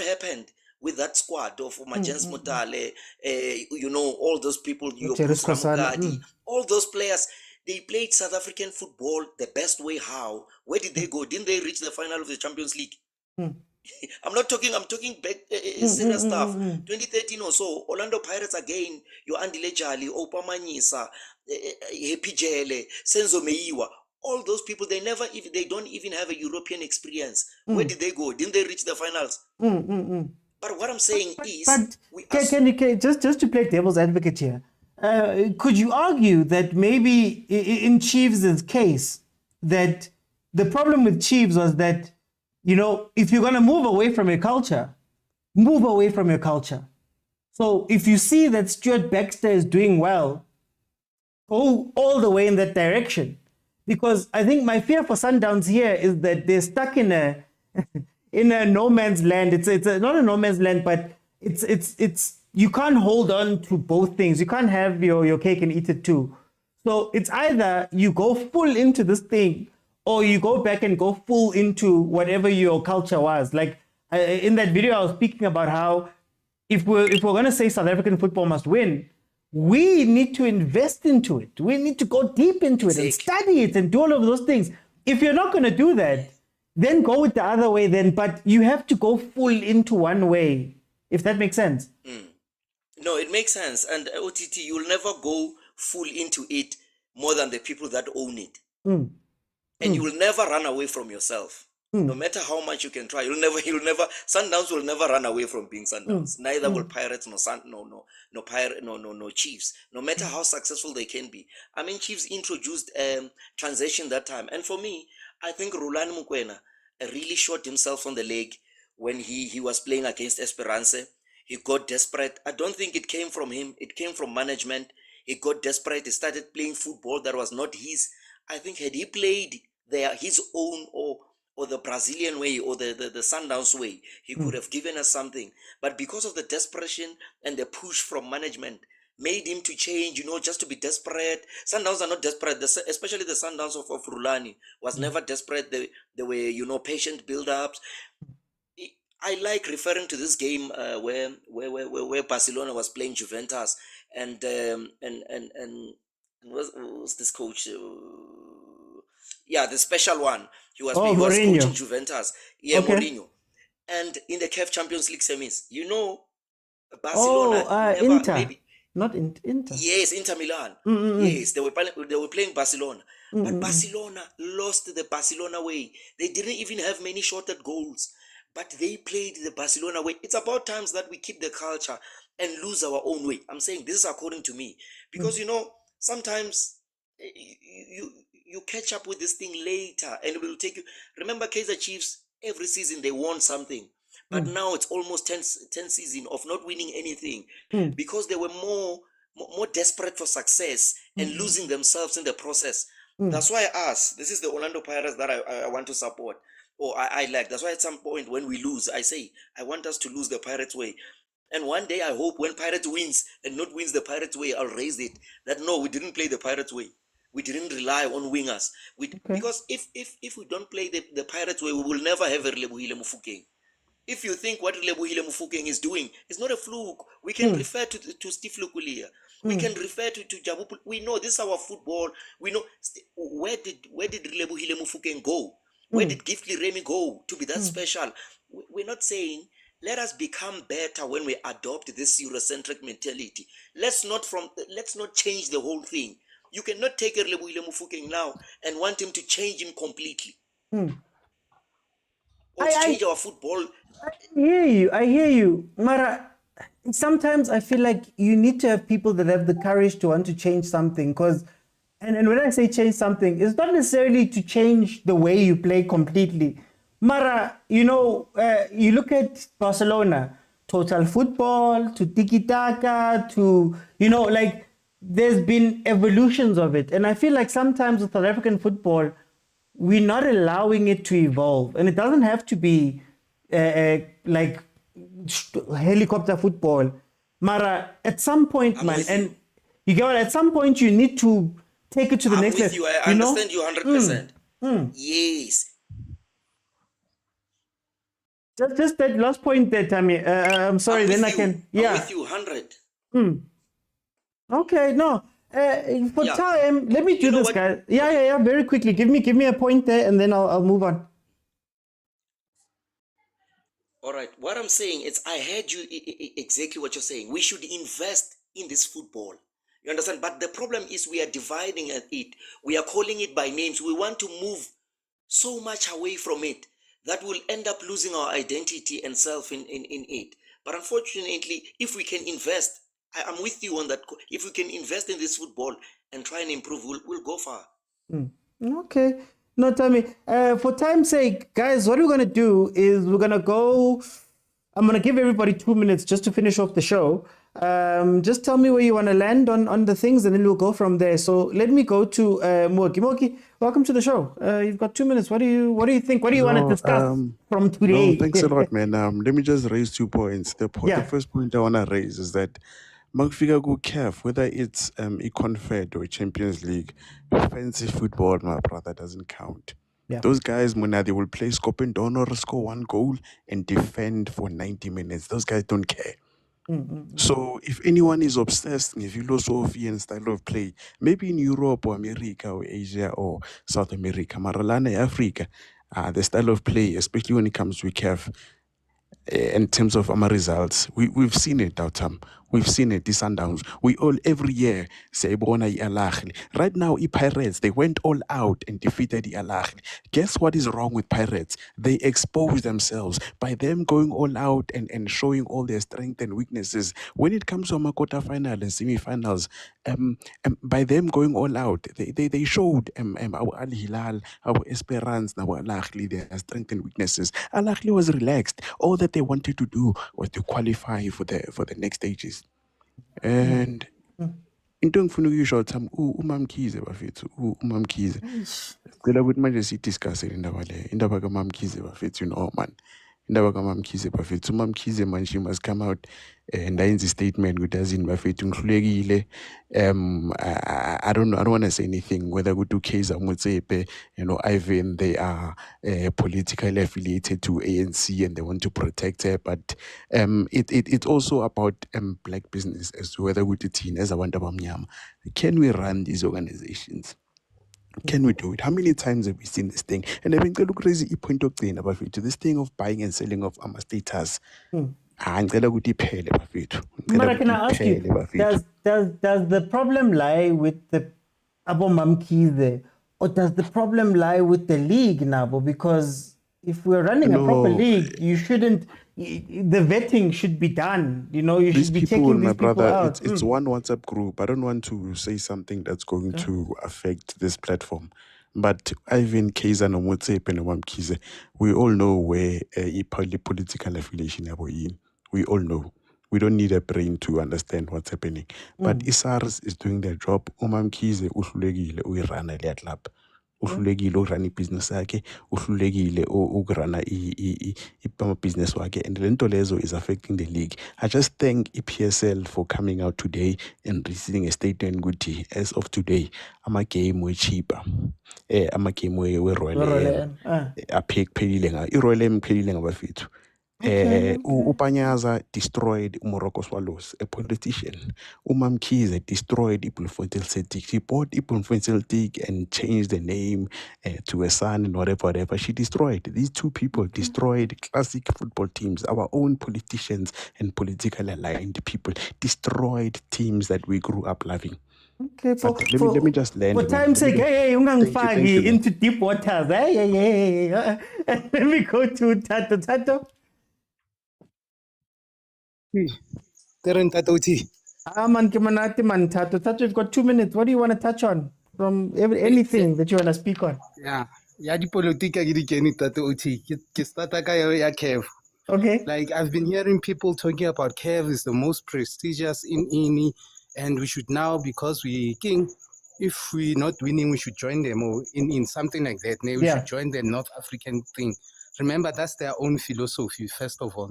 happened with that squad of Majens Motale, all those people, all those players? They played South African football the best way. How? Where did they go? Didn't they reach the final of the Champions League? I'm talking back serious stuff. 2013 or so, Orlando Pirates again, your Andy Lejali, Opa Manyisa, Happy Jele, Senzo Meiwa, all those people, they don't even have a European experience. Where did they go? Didn't they reach the finals? But what I'm saying is... Can you just to play devil's advocate here, could you argue that maybe in Chiefs' case, that the problem with Chiefs was that, if you're going to move away from your culture, move away from your culture. So if you see that Stuart Baxter is doing well, go all the way in that direction. Because I think my fear for Sundowns here is that they're stuck in a no man's land. It's not a no man's land, but it's you can't hold on to both things. You can't have your cake and eat it too. So it's either you go full into this thing, or you go back and go full into whatever your culture was. Like in that video, I was speaking about how if we're going to say South African football must win, we need to invest into it. We need to go deep into it and study it and do all of those things. If you're not going to do that, then go with the other way then. But you have to go full into one way, if that makes sense. No, it makes sense. And OTT, you'll never go full into it more than the people that own it. And you will never run away from yourself. No matter how much you can try, you'll never. Sundowns will never run away from being Sundowns. Neither will Pirates, no Chiefs. No matter how successful they can be. I mean, Chiefs introduced transition that time, and for me, I think Rulani Mokwena really shot himself on the leg when he was playing against Esperance. He got desperate. I don't think it came from him. It came from management. He got desperate. He started playing football that was not his. I think had he played his own or the Brazilian way or the Sundowns way, he could have given us something. But because of the desperation and the push from management, made him to change, just to be desperate. Sundowns are not desperate, especially the Sundowns of Rulani was never desperate. They were, patient build-ups. I like referring to this game where Barcelona was playing Juventus and what's this coach? The special one. He was coaching Juventus. Yeah, okay. Mourinho. And in the CAF Champions League semis, Barcelona. Inter. Not Inter. Yes, Inter Milan. Yes, they were playing Barcelona. But Barcelona lost the Barcelona way. They didn't even have many shorted goals. But they played the Barcelona way. It's about times that we keep the culture and lose our own way. I'm saying this is according to me. Because, sometimes you catch up with this thing later and it will take you. Remember Kaizer Chiefs, every season they won something. But now it's almost 10 seasons of not winning anything. Because they were more desperate for success and losing themselves in the process. That's why I ask. This is the Orlando Pirates that I want to support. Or I like. That's why at some point when we lose, I say, I want us to lose the Pirates way. And one day I hope when Pirates wins and not wins the Pirates way, I'll raise it. That no, we didn't play the Pirates way. We didn't rely on wingers. Because if we don't play the Pirates way, we will never have a Relebohile Mofokeng. If you think what Relebohile Mofokeng is doing, it's not a fluke. We can refer to Steve Lukulia. We can refer to Jabu. We know this is our football. We know where did Relebohile Mofokeng go? Where did Giftly Remy go to be that special? We're not saying let us become better when we adopt this Eurocentric mentality. Let's not change the whole thing. You cannot take Erlebuyile Mufokeng now and want him to change him completely. Or to change our football. I hear you. Mara, sometimes I feel like you need to have people that have the courage to want to change something. And when I say change something, it's not necessarily to change the way you play completely. Mara, you look at Barcelona, total football, to tiki-taka, to, there's been evolutions of it. And I feel like sometimes with South African football, we're not allowing it to evolve. And it doesn't have to be like helicopter football. Mara, at some point, and you get what, at some point you need to take it to the next level. I understand you 100%. Yes. Just that last point there, Tammy. I'm sorry, then I can. Yeah. I'm with you 100. Okay, no. For time, let me do this, guys. Yeah. Very quickly, give me a point there, and then I'll move on. All right. What I'm saying is, I heard you exactly what you're saying. We should invest in this football. You understand? But the problem is we are dividing it. We are calling it by names. We want to move so much away from it that we'll end up losing our identity and self in it. But unfortunately, if we can invest, I'm with you on that. If we can invest in this football and try and improve, we'll go far. Okay. No, Tammy. For time's sake, guys, what we're going to do is I'm going to give everybody 2 minutes just to finish off the show. Just tell me where you want to land on the things, and then we'll go from there. So let me go to Moki. Moki, welcome to the show. You've got 2 minutes. What do you think? What do you want to discuss from today? Thanks a lot, man. Let me just raise 2 points. The first point I want to raise is that Magfika go CAF, whether it's a Confed or a Champions League, fancy football, my brother, doesn't count. Yeah. Those guys, Mona, they will play scope and donor, score 1 goal and defend for 90 minutes. Those guys don't care. So if anyone is obsessed with philosophy and style of play, maybe in Europe or America or Asia or South America, Maralana, Africa, the style of play, especially when it comes to CAF, in terms of our results, we've seen it, Autumn. We've seen it, the Sundowns. We all, every year, say, Ahly. Right now, Pirates, they went all out and defeated the Ahly. Guess what is wrong with Pirates? They expose themselves by them going all out and showing all their strengths and weaknesses. When it comes to a quarterfinal and semi-finals, by them going all out, they showed our Al Hilal, our Esperance, our Ahly, their strengths and weaknesses. Ahly was relaxed. All that they wanted to do was to qualify for the next stages. And into ngifuna ukuyisho Tham uMamkhize bafethu uMamkhize cela ukuthi manje sidiscuss indaba le indaba kaMamkhize bafethu man indaba kaMamkhize bafethu uMamkhize manje she must come out and ayenza a statement ukuthi azini bafethu ngihlulekile. I don't want to say anything whether go to Kaizer Motsepe, Irvin, they are politically affiliated to ANC and they want to protect her, but it's also about black business as to whether we teen as a wanda. Can we run these organizations? Can we do it? How many times have we seen this thing? And I think look crazy point of thing about it, this thing of buying and selling of status. But can I ask you, does the problem lie with the Abo Mamkhize, or does the problem lie with the league, Nabo? Because if we're running a proper league, you shouldn't. The vetting should be done. You should be taking these people out. It's one WhatsApp group. I don't want to say something that's going to affect this platform. But Ivan, Kaizer, no Motsepe, no Mamkhize, we all know where a political affiliation are in. We all know. We don't need a brain to understand what's happening. But ISARS is doing their job. Mamkhize uhlulekile uyirana le club. Uhlulekile urana business yakhe, uhlulekile ukurana business wakhe, and lento lezo is affecting the league. I just thank EPSL for coming out today and receiving a statement good as of today. I'm a game way cheaper. I'm a game way Royal. I pick Pelilenga. Royal Pelilenga bafethu. Upanyaza destroyed Morocco Swallows, a politician. Umamkize destroyed Ibn Celtic. She bought Ibn Celtic and changed the name to a son and whatever. She destroyed. These two people destroyed classic football teams. Our own politicians and politically aligned people destroyed teams that we grew up loving. Okay, Let me just land. For time's sake, hey, Thank you, into deep waters. Hey. Let me go to Tato. Man, Tato, you've got 2 minutes. What do you want to touch on from anything that you want to speak on? Yeah, di politika ke di kene Tato Uti. Ke starta ka ya CAF. Okay. Like I've been hearing people talking about CAF is the most prestigious in any, and we should now, because we king, if we're not winning, we should join them or in something like that. We should join the North African thing. Remember, that's their own philosophy, first of all.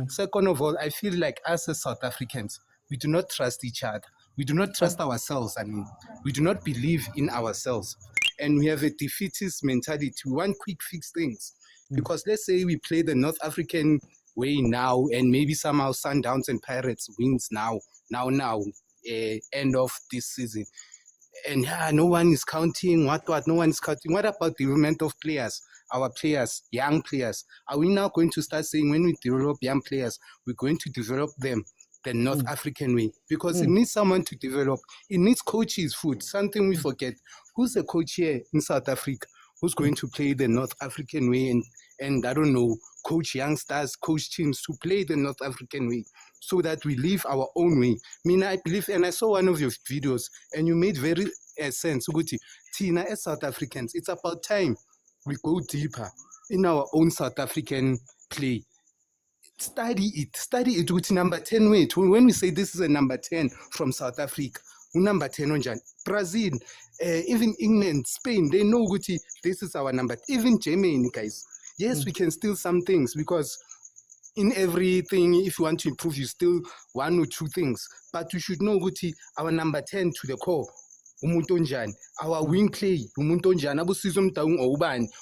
Second of all, I feel like us as South Africans, we do not trust each other. We do not trust ourselves. I mean, we do not believe in ourselves. And we have a defeatist mentality. We want quick fix things. Because let's say we play the North African way now, and maybe somehow Sundowns and Pirates wins now, end of this season. And no one is counting, no one is counting. What about the development of players, our players, young players? Are we now going to start saying when we develop young players, we're going to develop them the North African way? Because it needs someone to develop. It needs coaches, something we forget. Who's the coach here in South Africa who's going to play the North African way and I don't know, coach youngsters, coach teams to play the North African way so that we live our own way? I believe, and I saw one of your videos and you made very sense, Uguti. Tina, as South Africans, it's about time we go deeper in our own South African play. Study it with number 10 way. When we say this is a number 10 from South Africa, number 10 on Jan. Brazil, even England, Spain, they know Guti, this is our number. Even Germany, guys. Yes, we can steal some things because in everything, if you want to improve, you steal one or two things. But we should know Guti, our number 10 to the core. Our wing play,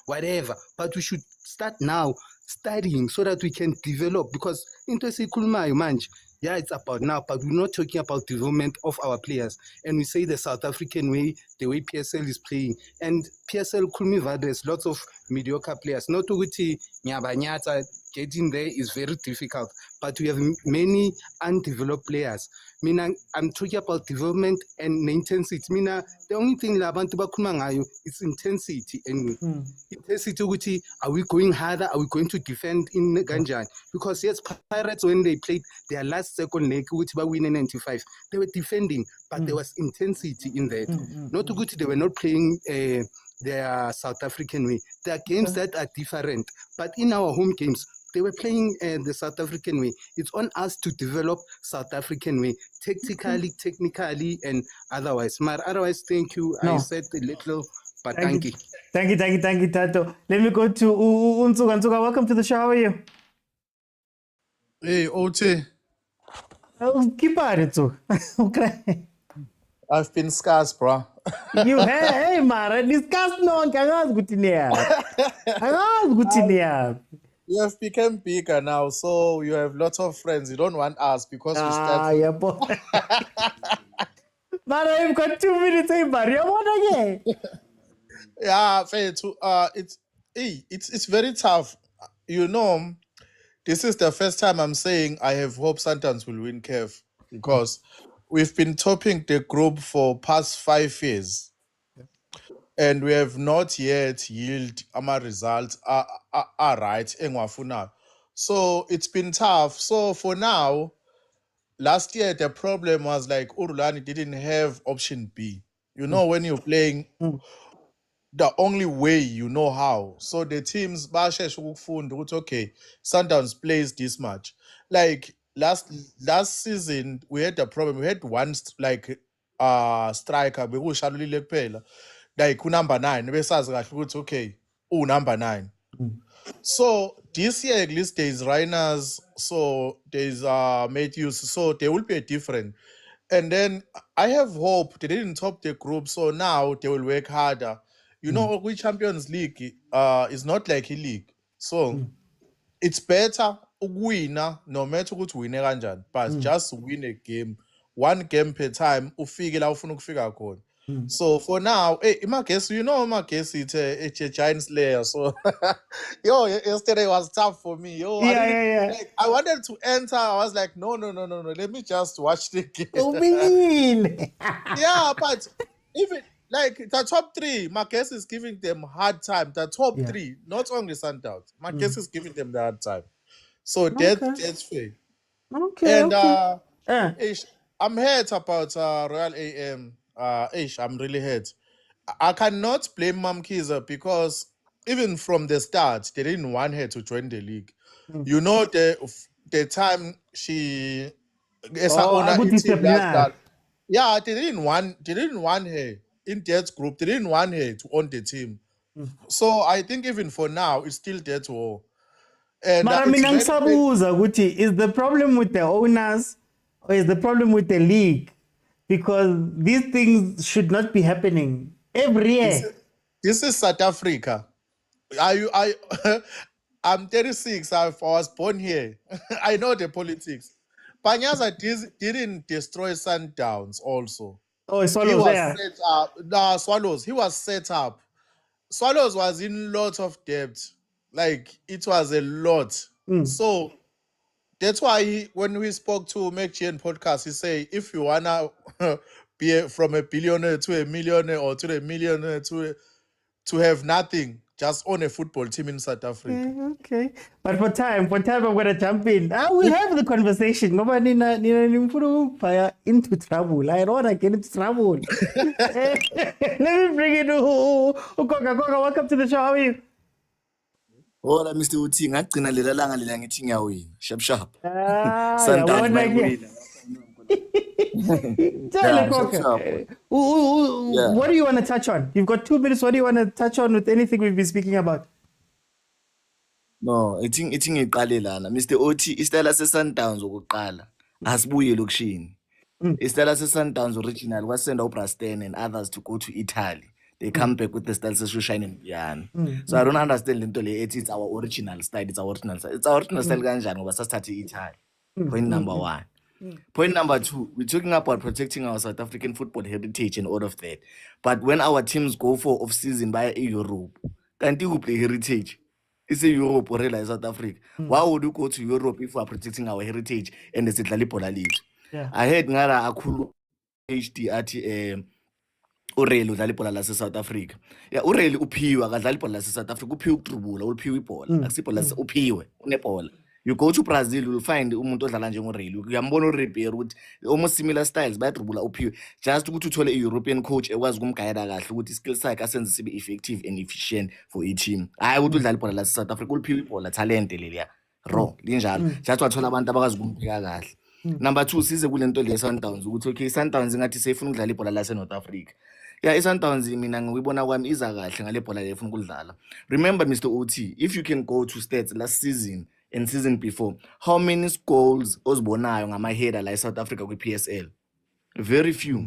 whatever. But we should start now studying so that we can develop, because it's about now, but we're not talking about development of our players. And we say the South African way, the way PSL is playing. And PSL there's lots of mediocre players. Not to getting there is very difficult, but we have many undeveloped players. I'm talking about development and intensity. The only thing is intensity. And intensity, are we going harder? Are we going to defend in Ganjan? Because yes, Pirates, when they played their last second leg, which by winning 95, they were defending, but there was intensity in that. Not to they were not playing their South African way. There are games that are different, but in our home games, they were playing the South African way. It's on us to develop South African way, tactically, technically, and otherwise. Otherwise, thank you. I said a little, but thank you. Thank you, Tato. Let me go to Unsuga. Unsuga, welcome to the show. How are you? Hey, OT. Keep at it, too. I've been scarce, bro. You hey, Mara, discuss no one can ask You have become bigger now, so you have lots of friends. You don't want us because we start. Yeah, boy. Mara, I've got 2 minutes, hey, Maria. What again? Yeah, fair too. It's very tough. You know, this is the first time I'm saying I have hope Sundowns will win CAF, because we've been topping the group for past 5 years. And we have not yet yielded our results are right. So it's been tough. So for now, last year the problem was like Rulani didn't have option B. You know, when you're playing the only way you know how. So the teams okay, Sundowns plays this much. Like last season we had a problem. We had one striker, like number 9, okay, number 9. So this year at least there's Rhinos, so there's Matthews, so there will be a different. And then I have hope they didn't top the group, so now they will work harder. You know, Champions League is not like a league, so it's better ukuwina no matter ukuthi wine kanjani, but just win a game, one game per time, ufike la ufuna ukufika khona. So for now, hey, my guess, it's a giant slayer. So yo, yesterday was tough for me. Yo, like, I wanted to enter. I was like, no. Let me just watch the game. Oh, mean. Yeah, but even like the top three, my guess is giving them hard time. The top three, not only Sundowns, my guess is giving them the hard time. So that's fair. Okay. And I'm hurt about Royal AM. I'm really hurt. I cannot blame Mam Kaizer because even from the start, they didn't want her to join the league. You know, the time she they didn't want her in that group. They didn't want her to own the team. So I think even for now, it's still that war. And is the problem with the owners or is the problem with the league? Because these things should not be happening every year. This is South Africa. I'm 36. I was born here. I know the politics. Panyaza didn't destroy Sundowns also. Oh, Swallows, Swallows. He was set up. Swallows was in lots of debt. Like, it was a lot. So that's why when we spoke to McGN podcast, he say, if you wanna be from a billionaire to a millionaire or to a millionaire to have nothing, just own a football team in South Africa. Okay. But for time, I'm gonna jump in. I will have the conversation. Nobody into trouble. I don't wanna get into trouble. Let me bring it to Koka. Welcome to the show. How are you? Hola Mr. Uti, ngagcina lela langa lela ngithi ngiyawina. Sharp. Sundowns bayawina. What do you want to touch on? You've got 2 minutes. What do you want to touch on with anything we've been speaking about? No, ithi ngiqale lana. Mr. Oti, isitayela se-Sundowns ukuqala asibuye lokishini. Isitayela se-Sundowns original wasenda uBraston and others to go to Italy. They come back with the style shine and piano. So I don't understand into it's our original style. It's our original style. It's our original style kanjani ngoba sasithathe Italy. Point number 1. Point number 2, we're talking about protecting our South African football heritage and all of that. But when our teams go for off-season by Europe, can't you play heritage? It's a Europe or South Africa. Why would you go to Europe if we are protecting our heritage and it's a Dlalipola League? I heard Ngara Akulu HD at Ureli udlala ibhola lase South Africa. Yeah, Ureli uphiwe akadlala ibhola lase South Africa, uphiwe ukutrubula, uphiwe ibhola. Akusibhola uphiwe, unebhola. You go to Brazil, you'll find umuntu odlala njengoreli. Uyambona uRibery ukuthi almost similar styles bayatrubula uphiwe. Just ukuthi uthole a-European coach ekwazi ukumguide kahle ukuthi skill sakhe asenze sibe effective and efficient for a team. Hayi ukuthi udlala ibhola lase South Africa, uphiwe ibhola talent leliya. Raw, linjalo. Just wathola abantu abakazi ukumpheka kahle. Number 2, size kule nto le Sundowns ukuthi okay, Sundowns ngathi seyifuna ukudlala ibhola lase North Africa. Yeah, iSundowns mina ngiyibona kwami iza kahle ngale bhola le efuna ukudlala. Remember Mr. OT, if you can go to stats last season and season before, how many goals ozibonayo ngama-header la eSouth Africa kwi-PSL? Very few.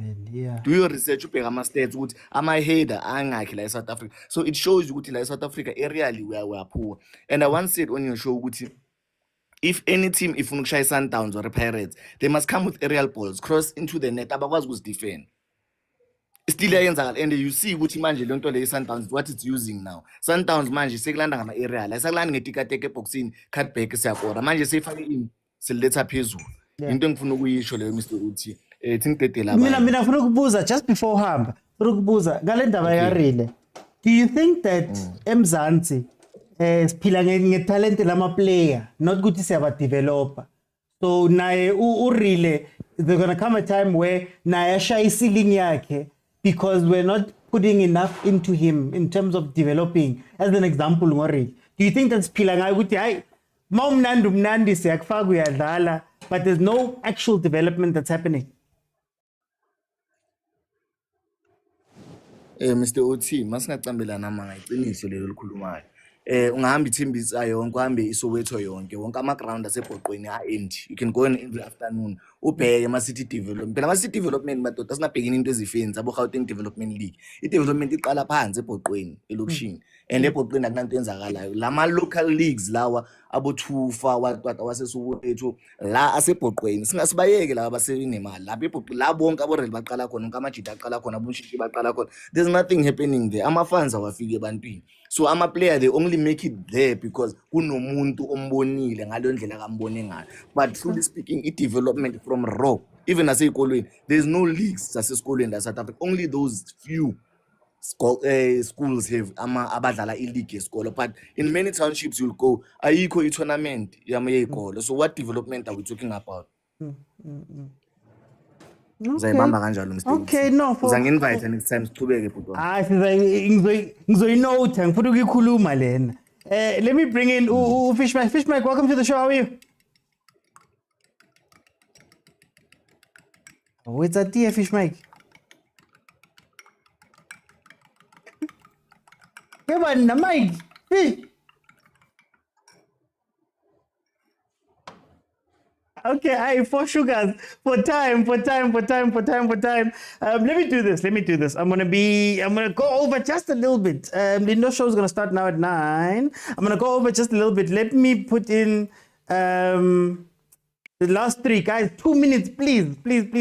Do your research ubheka ama-stats ukuthi ama-header angakhi la eSouth Africa. So it shows you ukuthi la eSouth Africa areally we are poor. And I once said on your show ukuthi if any team ifuna ukushaya Sundowns or Pirates, they must come with aerial balls, cross into the net, abakwazi ukuzidefend. Still and you see ukuthi manje le nto le Sundowns what it's using now. Sundowns manje sekulanda ngama aerial, asakulanda ngetikateke eboxini, cutback siyakora. Manje seyifake in siletha phezulu. Into engifuna ukuyisho leyo Mr. Uthi. Thingidedela abantu. Mina ngifuna ukubuza just before hamba. Ngifuna ukubuza ngale ndaba yarile. Do you think that eMzansi siphila ngetalent lama player, not ukuthi siyaba developer? So naye urile there's going to come a time where naye ashaya ceiling yakhe because we're not putting enough into him in terms of developing. As an example, ngori. Do you think that's phila ngayo ukuthi hayi mawumnandi siyakufaka uyadlala, but there's no actual development that's happening? Mr. OT, masingacambelana manga iqiniso lelo likhulumayo. Ungahamba iThembisa yonke, uhambe iSoweto yonke, wonke ama-ground asebhoqweni a-empty. You can go in every afternoon, ubheke ama-city development phela ama-city development madoda singabhekini into ezifeni zabo-Gauteng Development League. I-development iqala phansi ebhoqweni elokishini and ebhoqweni akunanto enzakalayo. Lama-local leagues lawa abo-Thufa waseSoweto la asebhoqweni singasibayeke laba abasenemali la bonke aboreli baqala khona onke amajita aqala khona aboshishi baqala khona. There's nothing happening there. Ama-funds awafiki ebantwini. So ama-player they only make it there because kunomuntu ombonile ngaleyo ndlela kambone ngayo. But truly speaking, i-development from raw, even nasey'kolweni, there's no leagues zasesikolweni la South Africa. Only those few schools have abadlala i-league yesikolo. But in many townships you'll go, ayikho i-tournament yey'kolo. So what development are we talking about? Uzayibamba kanjalo Mr. Okay, no. Uzangi-invite next time siqhubeke bhuti. Ngizoyinotha ngifuna ukuyikhuluma lena. Let me bring in Fish Mike. Fish Mike, welcome to the show. How are you? What's that dear Fish Mike? Come on, the mic. Fish. Okay, for sugars, for time. Let me do this. I'm gonna go over just a little bit. The no show is gonna start now at 9. I'm gonna go over just a little bit. Let me put in the last 3 guys. 2 minutes, please.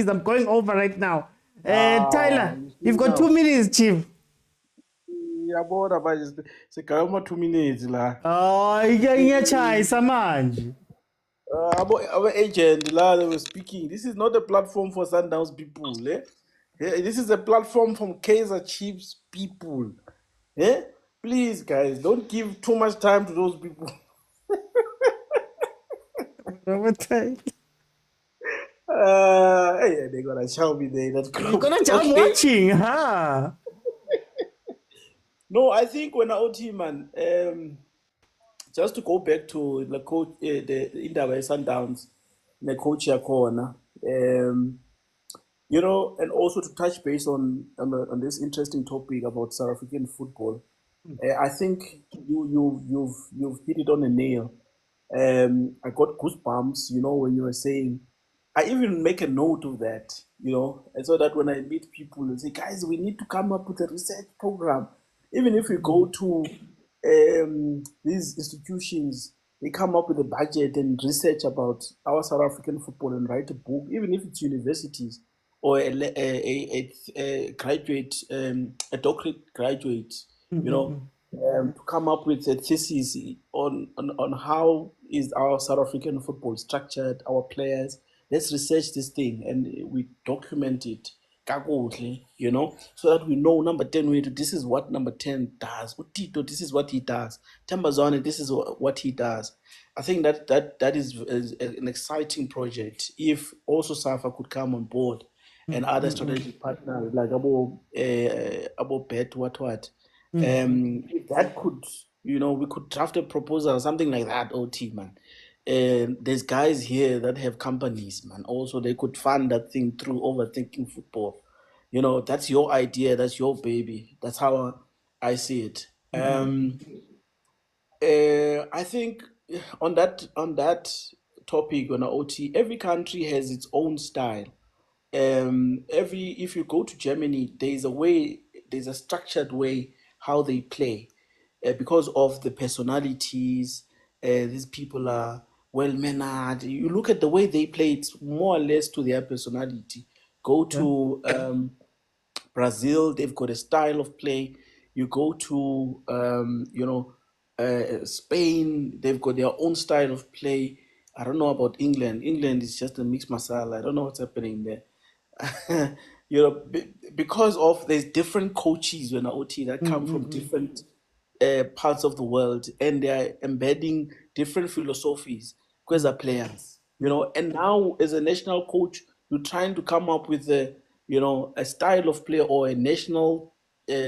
I'm going over right now. Tyler, you've got 2 minutes, Chief. Yabona manje sigayoma 2 minutes la. Oh, iyachayisa manje. Our agent la they were speaking. This is not a platform for Sundowns people, eh? This is a platform from Kaizer Chiefs people. Eh? Please guys, don't give too much time to those people. Hey, they're gonna show me there. You're gonna jump watching, huh? No, I think when I OT man, just to go back to the coach, the Indaba Sundowns, the coach corner, you know, and also to touch base on this interesting topic about South African football. I think you've hit it on the nail. I got goosebumps, you know, when you were saying. I even make a note of that, you know, and so that when I meet people and say, guys, we need to come up with a research program. Even if we go to these institutions, they come up with a budget and research about our South African football and write a book, even if it's universities or a graduate, a doctorate graduate, you know, to come up with a thesis on how is our South African football structured, our players. Let's research this thing and we document it, you know, so that we know number 10, this is what number 10 does. Tito, this is what he does. Tambazane, this is what he does. I think that is an exciting project. If also SAFA could come on board and other strategic partners like Abo Bet, what. If that could, you know, we could draft a proposal or something like that, OT, man. There's guys here that have companies, man. Also, they could fund that thing through overthinking football. You know, that's your idea, that's your baby. That's how I see it. I think on that topic on OT, every country has its own style. If you go to Germany, there's a structured way how they play, because of the personalities. These people are well mannered. You look at the way they play; it's more or less to their personality. Go to Brazil; they've got a style of play. You go to Spain; they've got their own style of play. I don't know about England. England is just a mixed masala. I don't know what's happening there. You know, because of there's different coaches when OT that come from different parts of the world, and they are embedding different philosophies because they're players, you know. And now, as a national coach, you're trying to come up with a style of play or a national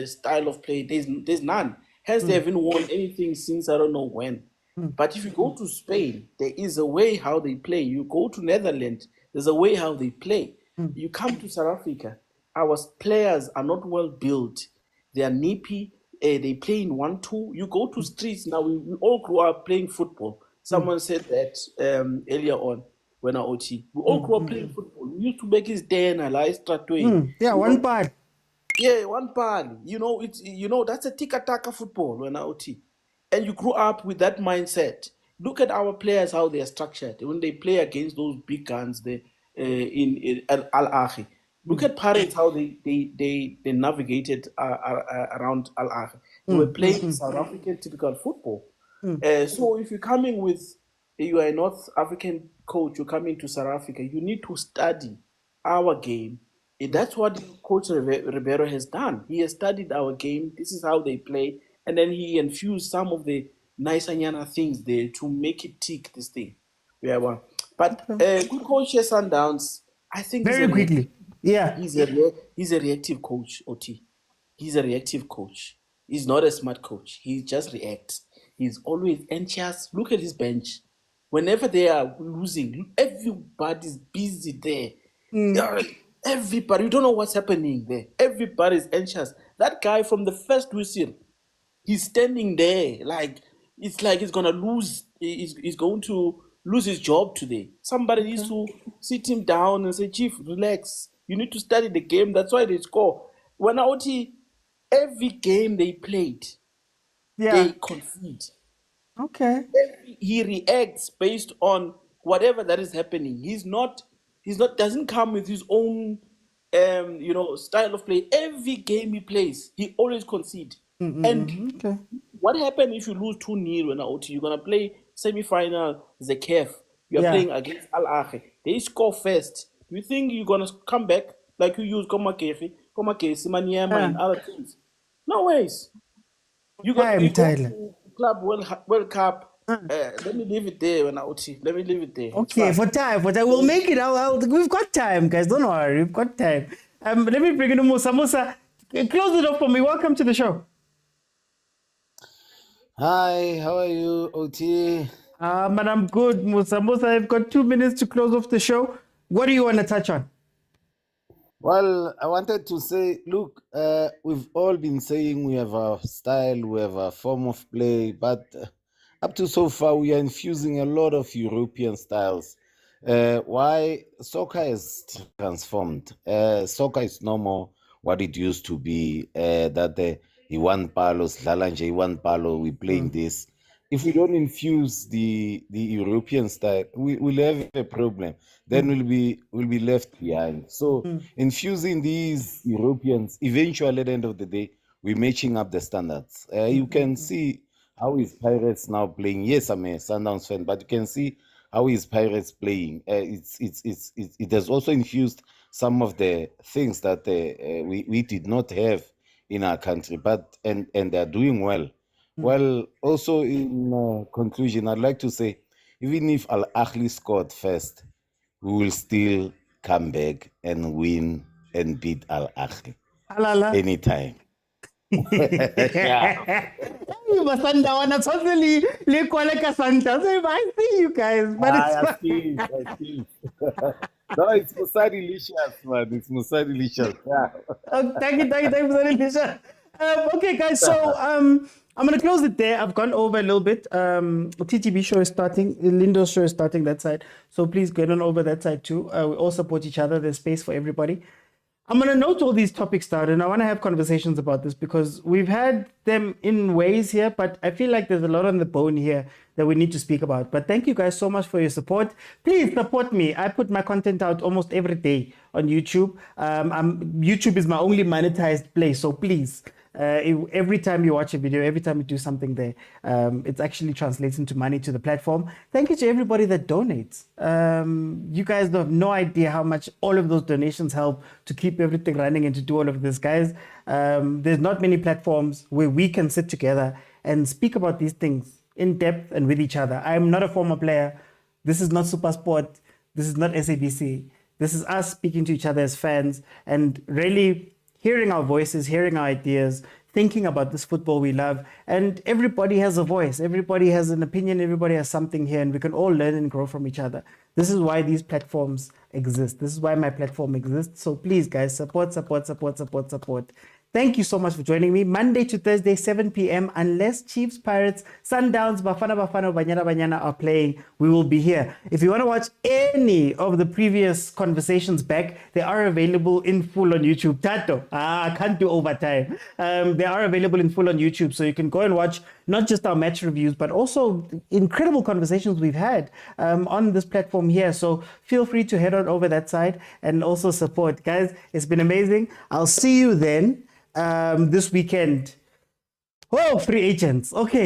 style of play. There's none. Hence, they haven't won anything since I don't know when. But if you go to Spain, there is a way how they play. You go to Netherlands, there's a way how they play. You come to South Africa, our players are not well built. They are nippy. They play in 1-2. You go to streets now. We all grew up playing football. Someone said that earlier on. when I OT. We all grew up playing football. We used to make his dinner, like Stratway. Yeah, one part. Yeah, one part. That's a tiki-taka football when I OT. And you grew up with that mindset. Look at our players, how they are structured. When they play against those big guns in Al Ahly. Look at Pirates, how they navigated around Al Ahly. They were playing South African typical football. So if you're coming you are a North African coach, you're coming to South Africa, you need to study our game. And that's what Coach Ribeiro has done. He has studied our game. This is how they play. And then he infused some of the nice anyana things there to make it tick, this thing. Yeah, well. But good coach here, Sundowns, I think very quickly. Yeah. He's a reactive coach, OT. He's a reactive coach. He's not a smart coach. He just reacts. He's always anxious. Look at his bench. Whenever they are losing, everybody's busy there. Everybody, you don't know what's happening there. Everybody's anxious. That guy from the first whistle, he's standing there it's like he's gonna lose. He's going to lose his job today. Somebody needs to sit him down and say, Chief, relax. You need to study the game. That's why they score. When OT, every game they played, they concede. Okay. He reacts based on whatever that is happening. Doesn't come with his own style of play. Every game he plays, he always concedes. And what happens if you lose 2-0 when OT? You're gonna play semi-final the CAF. You're playing against Al Ahly. They score first. Do you think you're gonna come back like you use Komakesi, Maniema, and other teams? No ways. You go to Club World Cup. Let me leave it there when I OT. Let me leave it there. Okay, for time. We'll make it out. We've got time, guys. Don't worry. We've got time. Let me bring in Musa. Musa, close it off for me. Welcome to the show. Hi, how are you, OT? Man, I'm good, Musa. Musa, I've got 2 minutes to close off the show. What do you want to touch on? Well, I wanted to say, look, we've all been saying we have a style, we have a form of play, but up to so far, we are infusing a lot of European styles. Why? Soccer has transformed. Soccer is no more what it used to be, that one palo, Slalanje, one palo, we playing this. If we don't infuse the European style, we'll have a problem. Then we'll be left behind. So infusing these Europeans, eventually at the end of the day, we're matching up the standards. You can see how is Pirates now playing. Yes, I'm a Sundowns fan, but you can see how is Pirates playing. It has also infused some of the things that we did not have in our country, and they're doing well. Well, also in conclusion, I'd like to say, even if Al Ahly scored first, we will still come back and win and beat Al Ahly anytime. I see you guys, but I see. No, it's Musa delicious, man. It's Musa delicious. Thank you, Musa delicious. Okay, guys, so I'm going to close it there. I've gone over a little bit. TTB show is starting. Lindo's show is starting that side. So please get on over that side too. We all support each other. There's space for everybody. I'm going to note all these topics down, and I want to have conversations about this because we've had them in ways here, but I feel like there's a lot on the bone here that we need to speak about. But thank you guys so much for your support. Please support me. I put my content out almost every day on YouTube. YouTube is my only monetized place, so please. Every time you watch a video, every time you do something there, it's actually translates into money to the platform. Thank you to everybody that donates. You guys have no idea how much all of those donations help to keep everything running and to do all of this, guys. There's not many platforms where we can sit together and speak about these things in depth and with each other. I'm not a former player. This is not Supersport. This is not SABC. This is us speaking to each other as fans and really hearing our voices, hearing our ideas, thinking about this football we love. And everybody has a voice. Everybody has an opinion. Everybody has something here, and we can all learn and grow from each other. This is why these platforms exist. This is why my platform exists. So please, guys, support. thank you so much for joining me. Monday to Thursday, 7 p.m. Unless Chiefs, Pirates, Sundowns, Bafana, Banyana are playing, we will be here. If you want to watch any of the previous conversations back, they are available in full on YouTube. Tato, I can't do overtime. They are available in full on YouTube, so you can go and watch not just our match reviews, but also incredible conversations we've had on this platform here. So feel free to head on over that side and also support. Guys, it's been amazing. I'll see you then this weekend. Oh, free agents. Okay.